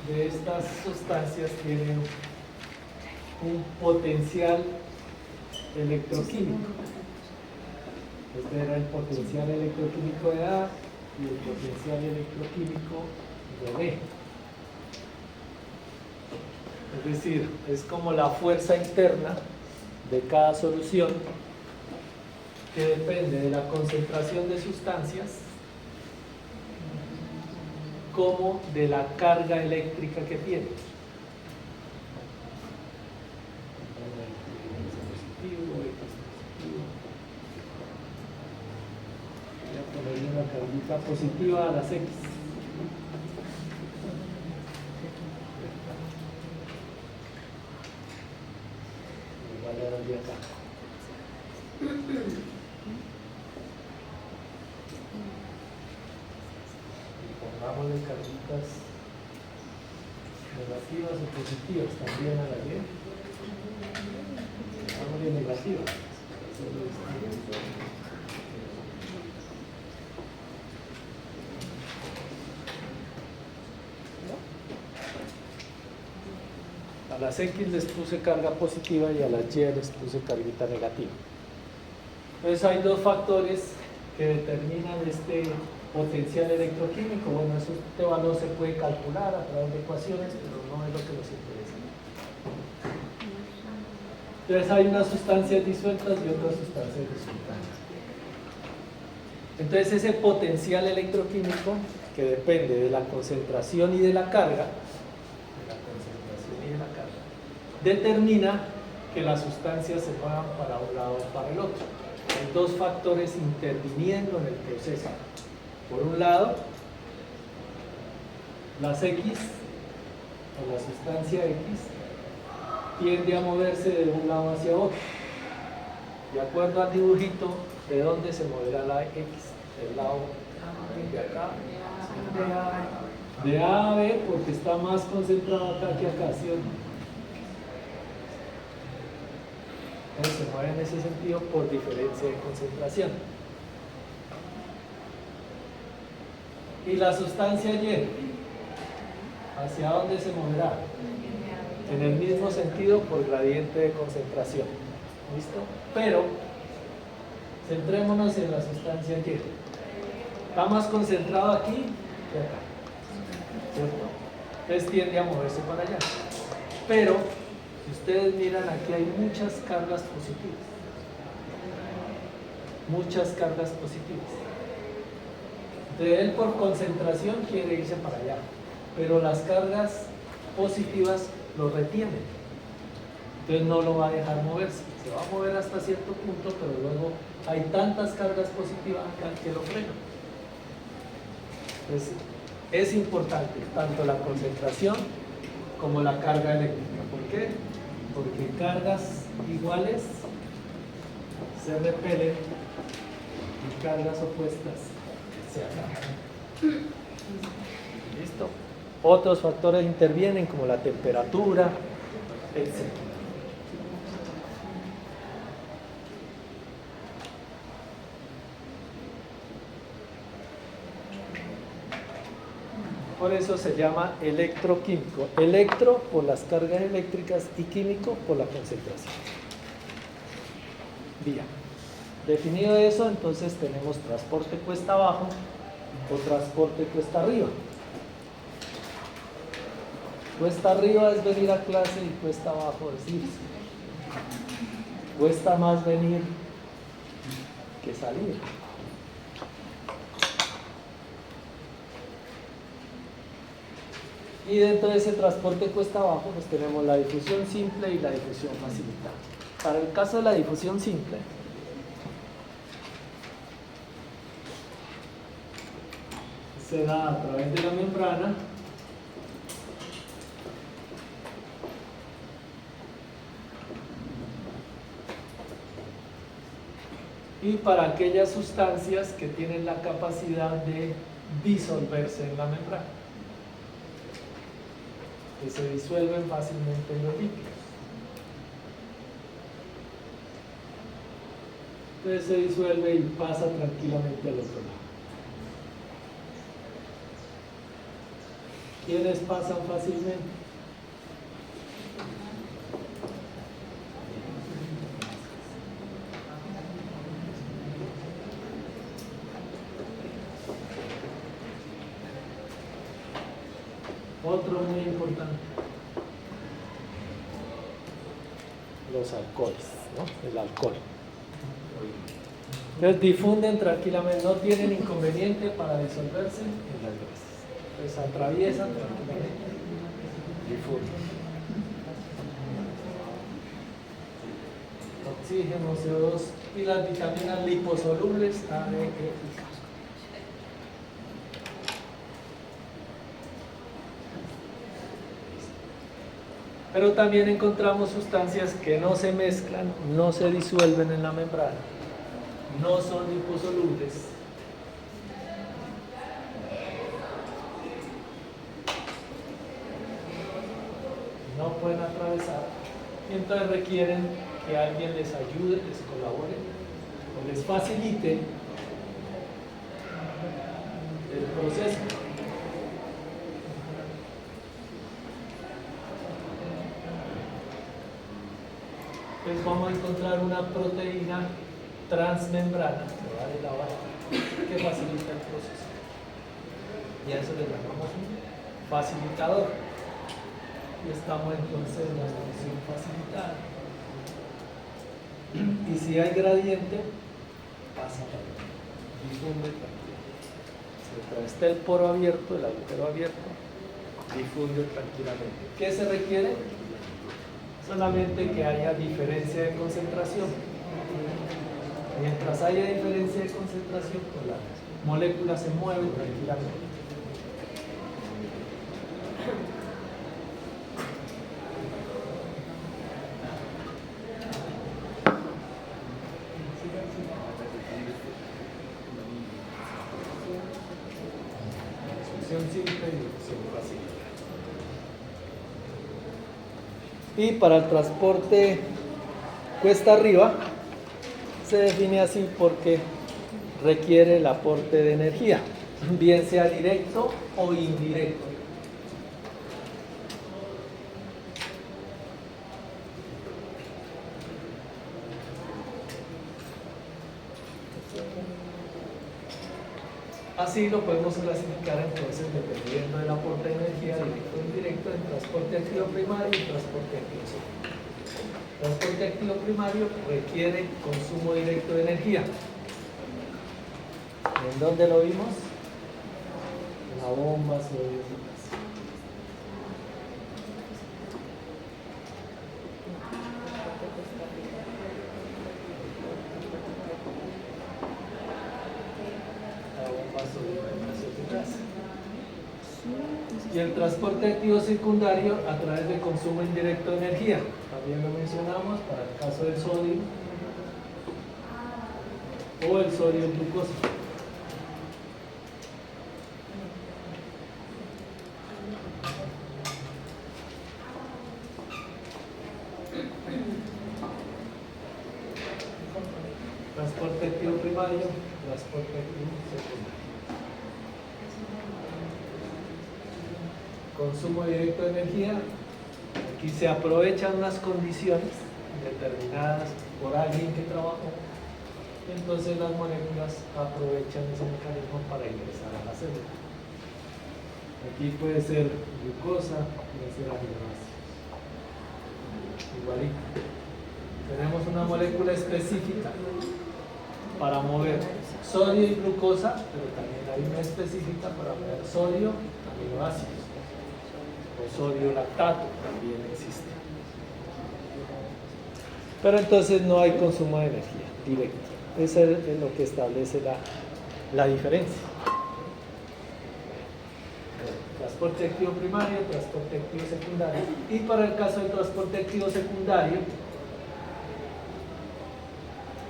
[SPEAKER 1] de estas sustancias tiene un potencial electroquímico. Este era el potencial electroquímico de A y el potencial electroquímico de B. Es decir, es como la fuerza interna de cada solución que depende de la concentración de sustancias como de la carga eléctrica que tiene. Voy a ponerle una carguita positiva a las X. Igual a las de acá. Pongámosle carguitas negativas o positivas también a la Y. Pongámosle negativas. A las X les puse carga positiva y a las Y les puse carguita negativa. Entonces hay dos factores que determinan este potencial electroquímico. Bueno, este valor se puede calcular a través de ecuaciones, pero no es lo que nos interesa. Entonces hay unas sustancias disueltas y otras sustancias disueltas. Entonces ese potencial electroquímico, que depende de la concentración y de la carga, determina que las sustancias se muevan para un lado o para el otro. Hay dos factores interviniendo en el proceso. Por un lado, las X, o la sustancia X, tiende a moverse de un lado hacia otro. De acuerdo al dibujito, ¿de dónde se moverá la X? Del lado de acá. De A a B, porque está más concentrado acá que acá, ¿sí o no? Entonces se mueve en ese sentido por diferencia de concentración. Y la sustancia Y, ¿hacia dónde se moverá? En el mismo sentido por gradiente de concentración. ¿Listo? Pero centrémonos en la sustancia Y. Está más concentrado aquí que acá, ¿cierto? Entonces tiende a moverse para allá. Pero si ustedes miran, aquí hay muchas cargas positivas. Muchas cargas positivas. Entonces él por concentración quiere irse para allá. Pero las cargas positivas lo retienen. Entonces no lo va a dejar moverse. Se va a mover hasta cierto punto, pero luego hay tantas cargas positivas que lo frenan. Entonces es importante tanto la concentración como la carga eléctrica. ¿Por qué? Porque cargas iguales se repelen y cargas opuestas se atraen. ¿Listo? Otros factores intervienen como la temperatura, etc. Por eso se llama electroquímico. Electro por las cargas eléctricas y químico por la concentración. Bien. Definido eso, entonces tenemos transporte cuesta abajo o transporte cuesta arriba. Cuesta arriba es venir a clase y cuesta abajo es irse. Cuesta más venir que salir. Y dentro de ese transporte cuesta abajo, pues tenemos la difusión simple y la difusión facilitada. Para el caso de la difusión simple, se da a través de la membrana y para aquellas sustancias que tienen la capacidad de disolverse en la membrana. que se disuelven fácilmente en los líquidos. Entonces se disuelve y pasa tranquilamente al otro lado. ¿Quiénes pasan fácilmente? Otro muy importante, los alcoholes, ¿no? El alcohol. Entonces difunden tranquilamente, no tienen inconveniente para disolverse en las grasas. Entonces atraviesan tranquilamente, difunden. Oxígeno, CO2 y las vitaminas liposolubles A, D, E y K. Pero también encontramos sustancias que no se mezclan, no se disuelven en la membrana, no son liposolubles. No pueden atravesar y entonces requieren que alguien les ayude, les colabore o les facilite el proceso. Entonces vamos a encontrar una proteína transmembrana que facilita el proceso. Y a eso le llamamos un facilitador. Y estamos entonces en la solución facilitada. Y si hay gradiente, pasa también, difunde tranquilamente. Mientras esté el poro abierto, el agujero abierto, difunde tranquilamente. ¿Qué se requiere? Solamente que haya diferencia de concentración. Mientras haya diferencia de concentración, pues la molécula se mueve tranquilamente. Difusión simple y difusión fácil. Y para el transporte cuesta arriba se define así porque requiere el aporte de energía, bien sea directo o indirecto. Así lo podemos clasificar entonces dependiendo del aporte de energía directo o indirecto en transporte activo primario y transporte activo secundario. Transporte activo primario requiere consumo directo de energía. ¿En dónde lo vimos? En la bomba, sodio y gas. Y el transporte activo secundario a través de consumo indirecto de energía. También lo mencionamos para el caso del sodio o el sodio glucosa. Transporte activo primario, transporte activo secundario. Consumo directo de energía, aquí se aprovechan unas condiciones determinadas por alguien que trabajó, y entonces las moléculas aprovechan ese mecanismo para ingresar a la célula. Aquí puede ser glucosa, puede ser aminoácidos. Igualito. Tenemos una molécula específica para mover sodio y glucosa, pero también hay una específica para mover sodio, aminoácidos. O sodio lactato también existe. Pero entonces no hay consumo de energía directo. Eso es lo que establece la diferencia. Transporte activo primario, transporte activo secundario. Y para el caso del transporte activo secundario,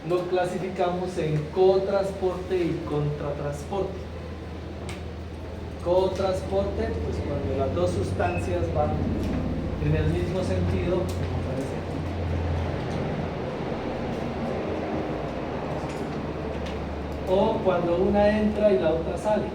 [SPEAKER 1] lo clasificamos en cotransporte y contratransporte. Cotransporte, pues cuando las dos sustancias van en el mismo sentido, me parece. O cuando una entra y la otra sale.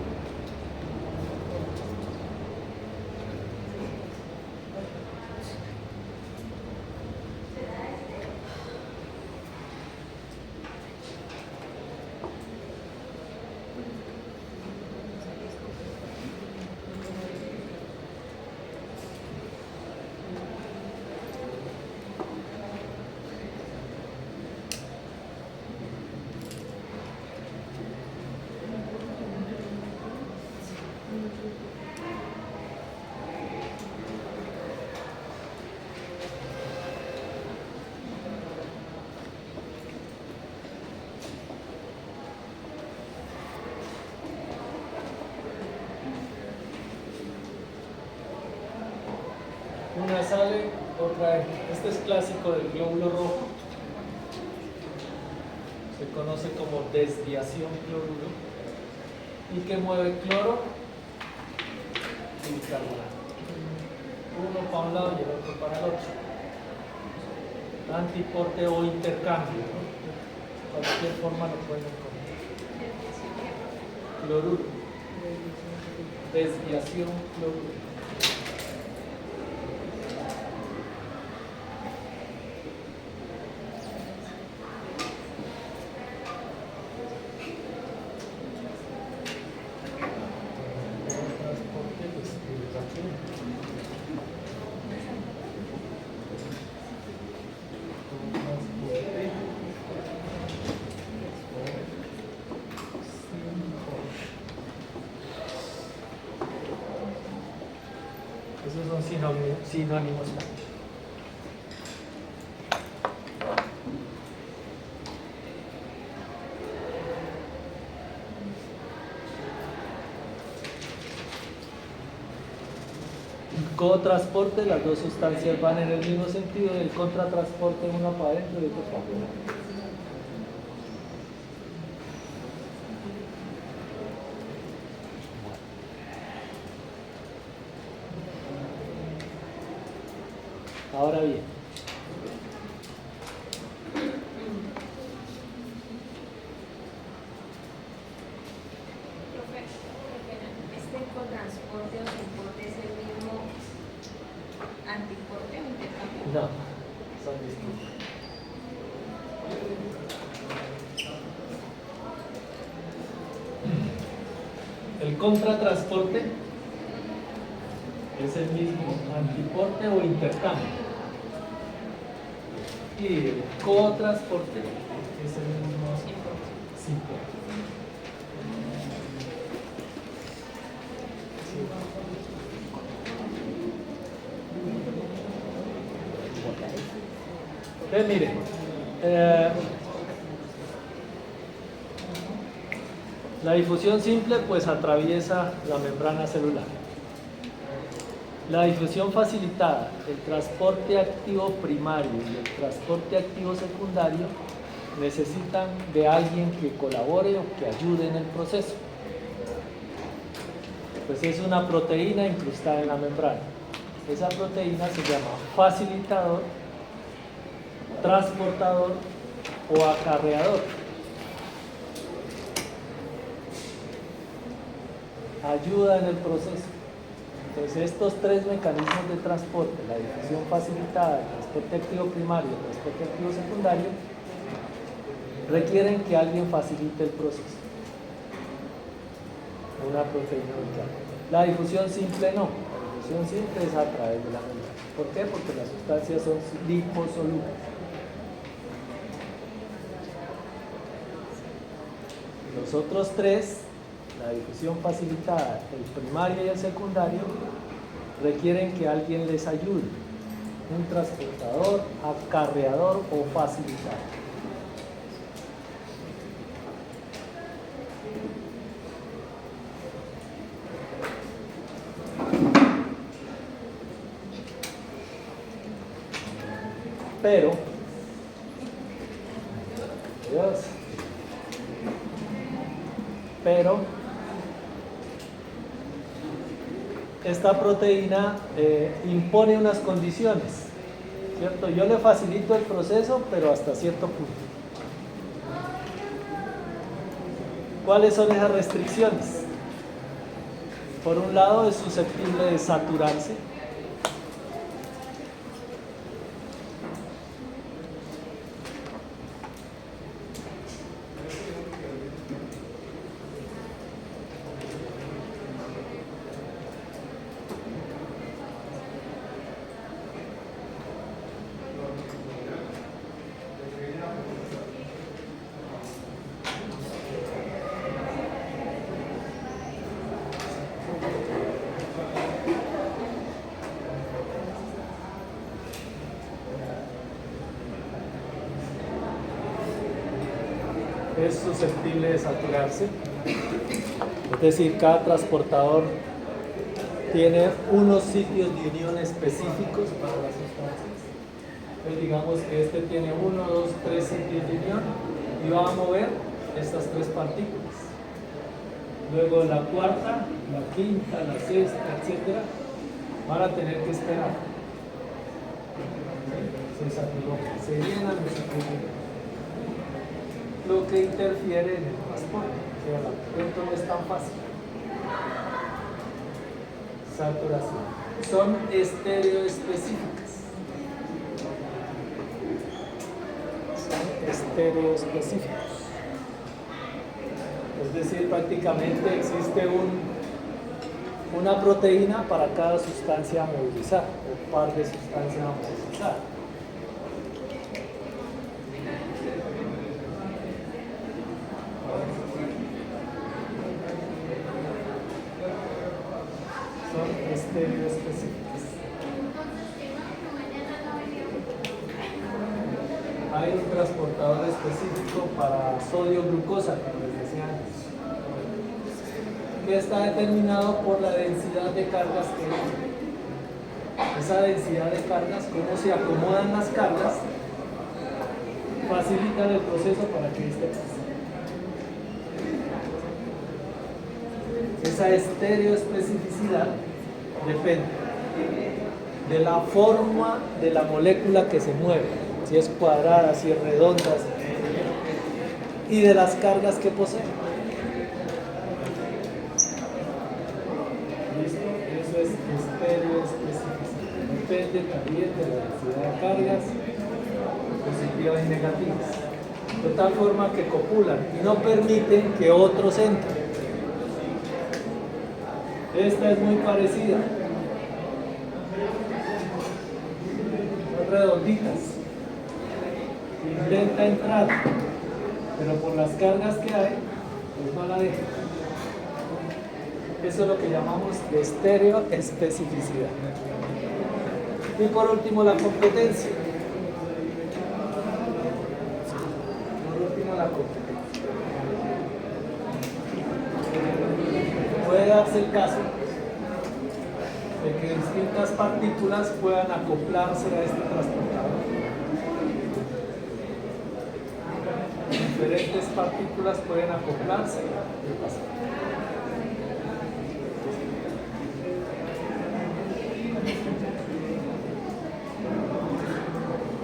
[SPEAKER 1] Una sale, otra entra. Este es clásico del glóbulo rojo. Se conoce como desviación cloruro. ¿Y que mueve cloro? Bicarbonato. Uno para un lado y el otro para el otro. Antiporte o intercambio, ¿no? De cualquier forma lo pueden encontrar. Cloruro. Desviación cloruro. Esos son sinónimos. Cotransporte, las dos sustancias van en el mismo sentido, el contratransporte uno para adentro y otro para afuera. Ahora bien,
[SPEAKER 5] ¿Este cotransporte o transporte es el mismo antiporte o intercambio?
[SPEAKER 1] no, son distintos. El contratransporte es el mismo antiporte o intercambio. Y el cotransporte es el mismo simple. Entonces, miren, la difusión simple pues atraviesa la membrana celular. La difusión facilitada, el transporte activo primario y el transporte activo secundario necesitan de alguien que colabore o que ayude en el proceso. Pues es una proteína incrustada en la membrana. Esa proteína se llama facilitador, transportador o acarreador. Ayuda en el proceso. Entonces estos tres mecanismos de transporte, la difusión facilitada, el transporte activo primario, el transporte activo secundario, requieren que alguien facilite el proceso. Una proteína ubicada. La difusión simple no. La difusión simple es a través de la membrana. ¿Por qué? Porque las sustancias son liposolubles. Los otros tres, la difusión facilitada, el primario y el secundario, requieren que alguien les ayude. Un transportador, acarreador o facilitador. Pero, esta proteína impone unas condiciones, ¿cierto? Yo le facilito el proceso, pero hasta cierto punto. ¿Cuáles son esas restricciones? Por un lado, es susceptible de saturarse. Es susceptible de saturarse, es decir, cada transportador tiene unos sitios de unión específicos para las sustancias. Entonces digamos que este tiene 1, 2, 3 sitios de unión y va a mover estas 3 partículas. Luego la cuarta, la quinta, la sexta, etc. van a tener que esperar. Se saturó, se llena, no se llena. Lo que interfiere en el transporte, o sea, esto no es tan fácil. Saturación. Son estereoespecíficas. Son estereoespecíficos. Es decir, prácticamente existe una proteína para cada sustancia a movilizar, o par de sustancias a movilizar. Estereoespecíficas. Hay un transportador específico para sodio-glucosa, como les decía antes, que está determinado por la densidad de cargas que hay. Esa densidad de cargas, cómo se acomodan las cargas, facilitan el proceso para que este pase. Esa estereoespecificidad depende de la forma de la molécula que se mueve, si es cuadrada, si es redonda, y de las cargas que posee. ¿Listo? Eso es estereoespecificidad. Depende también de la densidad de cargas positivas y negativas, de tal forma que copulan y no permiten que otros entren. Esta es muy parecida. Son redonditas. Intenta entrar, pero por las cargas que hay, pues no la deja. Eso es lo que llamamos de estereoespecificidad. Y por último, la competencia. Puede darse el caso de que distintas partículas puedan acoplarse a este transportador. Diferentes partículas pueden acoplarse y pasar.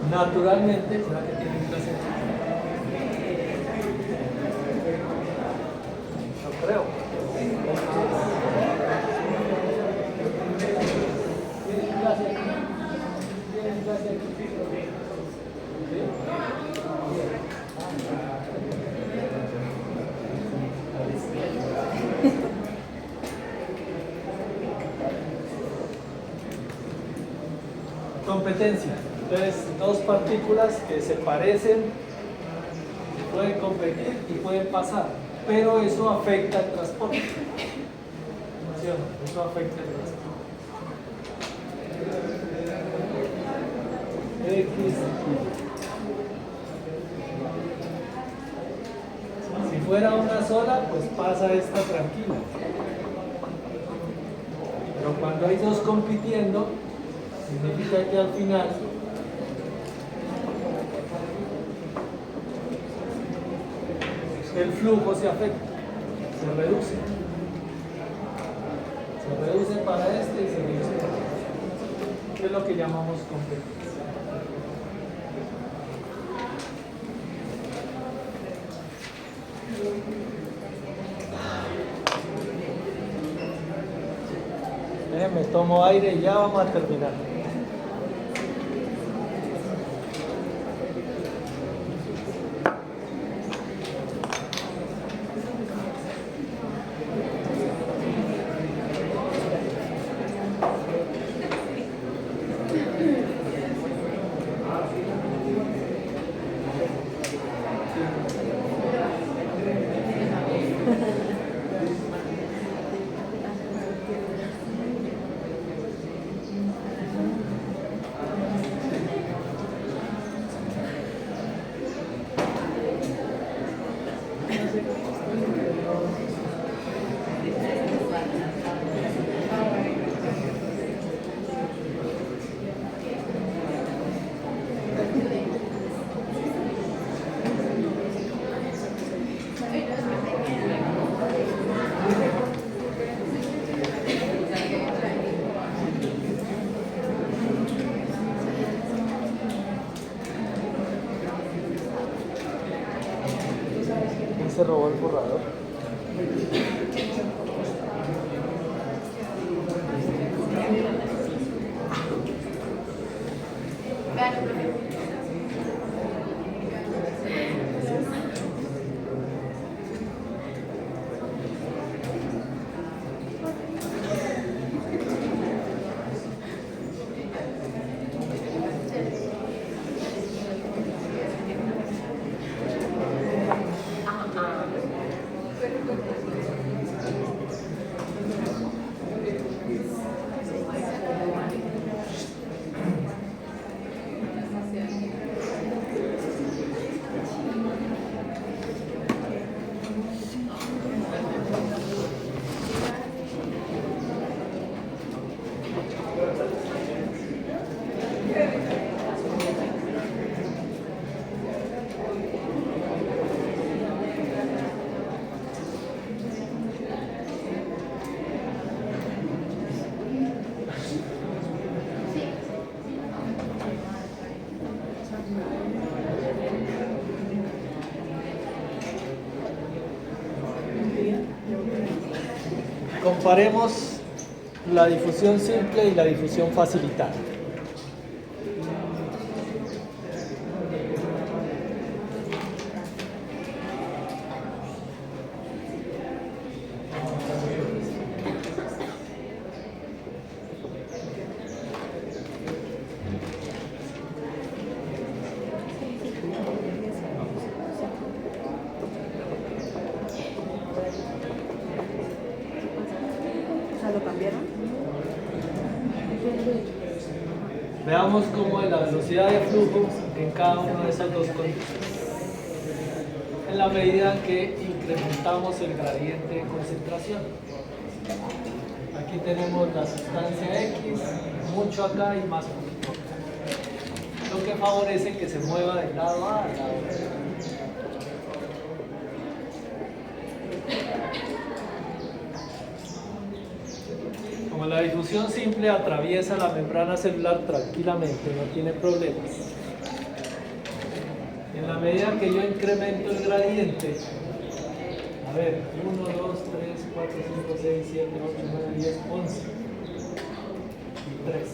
[SPEAKER 1] Naturalmente, ¿será que tienen clase? No creo. ¿Tienen clase aquí? ¿Tienen clase aquí? Competencia. Entonces, dos partículas que se parecen, pueden competir y pueden pasar, pero eso afecta el transporte. Eso afecta el transporte. X. Si fuera una sola, pues pasa esta tranquila. Pero cuando hay dos compitiendo, significa que al final el flujo se afecta, se reduce. reduce para este y se reduce para este. ¿Qué es lo que llamamos competencia? Me tomo aire y ya vamos a terminar. Se robó el borrador. Comparemos la difusión simple y la difusión facilitada.
[SPEAKER 2] ¿Lo cambiaron?
[SPEAKER 1] Veamos cómo es la velocidad de flujo en cada uno de esos dos condiciones. En la medida en que incrementamos el gradiente de concentración. Aquí tenemos la sustancia X, mucho acá y más poquito acá. Lo que favorece que se mueva del lado A al lado B. Como la difusión simple atraviesa la membrana celular tranquilamente, no tiene problemas. En la medida que yo incremento el gradiente, a ver, 1, 2, 3, 4, 5, 6, 7, 8, 9, 10, 11 y 3.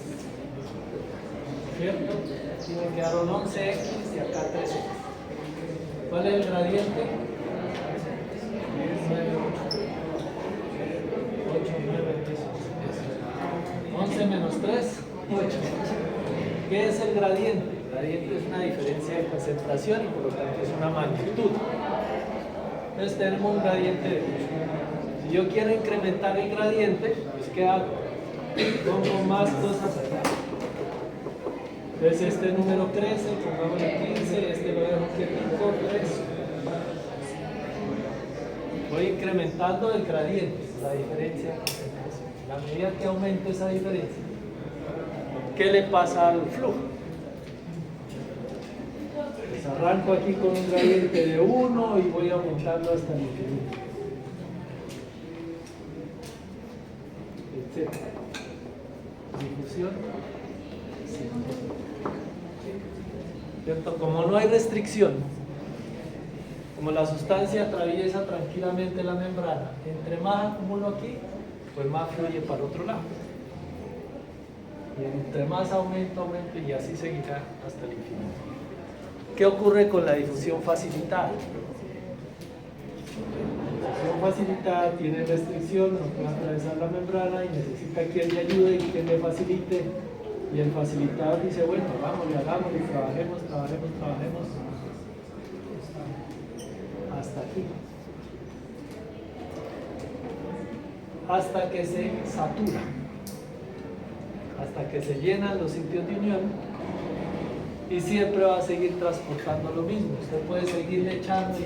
[SPEAKER 1] ¿Cierto? Aquí me quedaron 11X y acá 3X. ¿Cuál es el gradiente? 8, 9, 10, 11 menos 3, 8. ¿Qué es el gradiente? El gradiente es una diferencia de concentración y por lo tanto es una magnitud. Entonces tenemos un gradiente de flujo. Si yo quiero incrementar el gradiente, pues ¿qué hago? Pongo más cosas acá. Entonces este número crece, pongámosle 15, este lo dejo quietico, 3. Voy incrementando el gradiente, la diferencia de concentración. A medida que aumento esa diferencia, ¿qué le pasa al flujo? Pues arranco aquí con un gradiente de 1 y voy aumentando hasta el infinito. Sí. Difusión. ¿Cierto? Como no hay restricción, como la sustancia atraviesa tranquilamente la membrana, entre más acumulo aquí, pues más fluye para el otro lado. Y entre más aumento y así seguirá hasta el infinito. ¿Qué ocurre con la difusión facilitada? La difusión facilitada tiene restricción, no puede atravesar la membrana y necesita quien le ayude y quien le facilite. Y el facilitador dice, bueno, hagámosle, trabajemos hasta aquí. Hasta que se satura, hasta que se llenan los sitios de unión y siempre va a seguir transportando lo mismo. Usted puede seguirle echando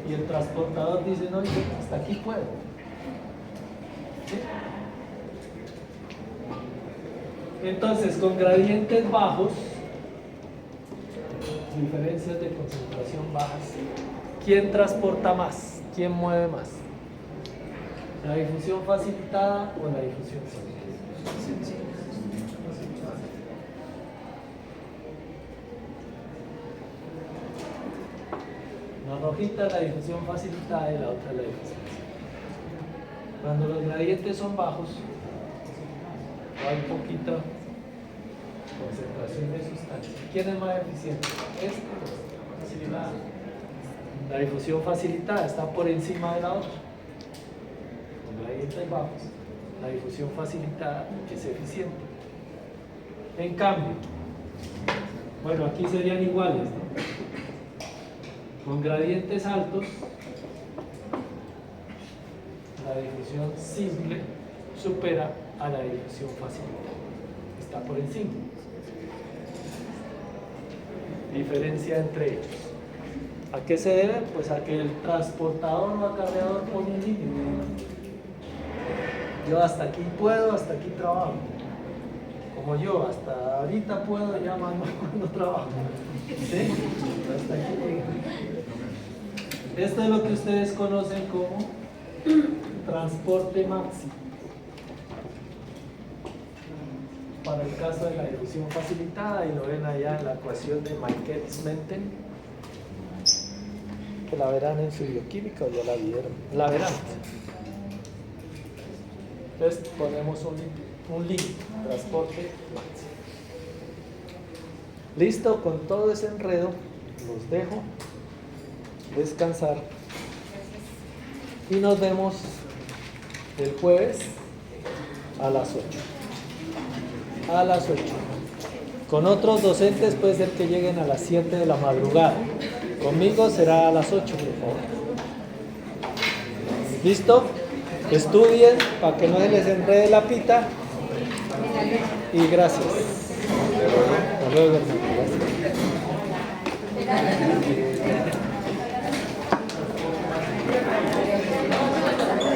[SPEAKER 1] y el transportador dice, no, hasta aquí puedo. ¿Sí? Entonces, con gradientes bajos, diferencias de concentración bajas, ¿quién transporta más? ¿Quién mueve más? ¿La difusión facilitada o la difusión simple? La rojita es la difusión facilitada y la otra es la difusión simple. Cuando los gradientes son bajos, hay poquita concentración de sustancia. ¿Quién es más eficiente? Facilitada. La difusión facilitada está por encima de la otra. Con gradientes bajos, la difusión facilitada es eficiente. En cambio, bueno, aquí serían iguales, ¿no? Con gradientes altos, la difusión simple supera a la difusión facilitada. Está por encima. Diferencia entre ellos. ¿A qué se debe? Pues a que el transportador o acarreador pone un límite. Yo hasta aquí puedo, hasta aquí trabajo. Como yo, hasta ahorita puedo, ya más cuando trabajo. ¿Sí? Hasta aquí llegué. Esto es lo que ustedes conocen como transporte máximo. Para el caso de la difusión facilitada, y lo ven allá en la ecuación de Michaelis-Menten, que la verán en su bioquímica o ya la vieron, la verán. Entonces ponemos un link, transporte máximo. Listo, con todo ese enredo, los dejo descansar y nos vemos el jueves a las 8. A las 8. Con otros docentes puede ser que lleguen a las 7 de la madrugada. Conmigo será a las 8, por favor. ¿Listo? Estudien para que no se les enrede la pita. Y gracias. Hasta luego, hermano. Gracias.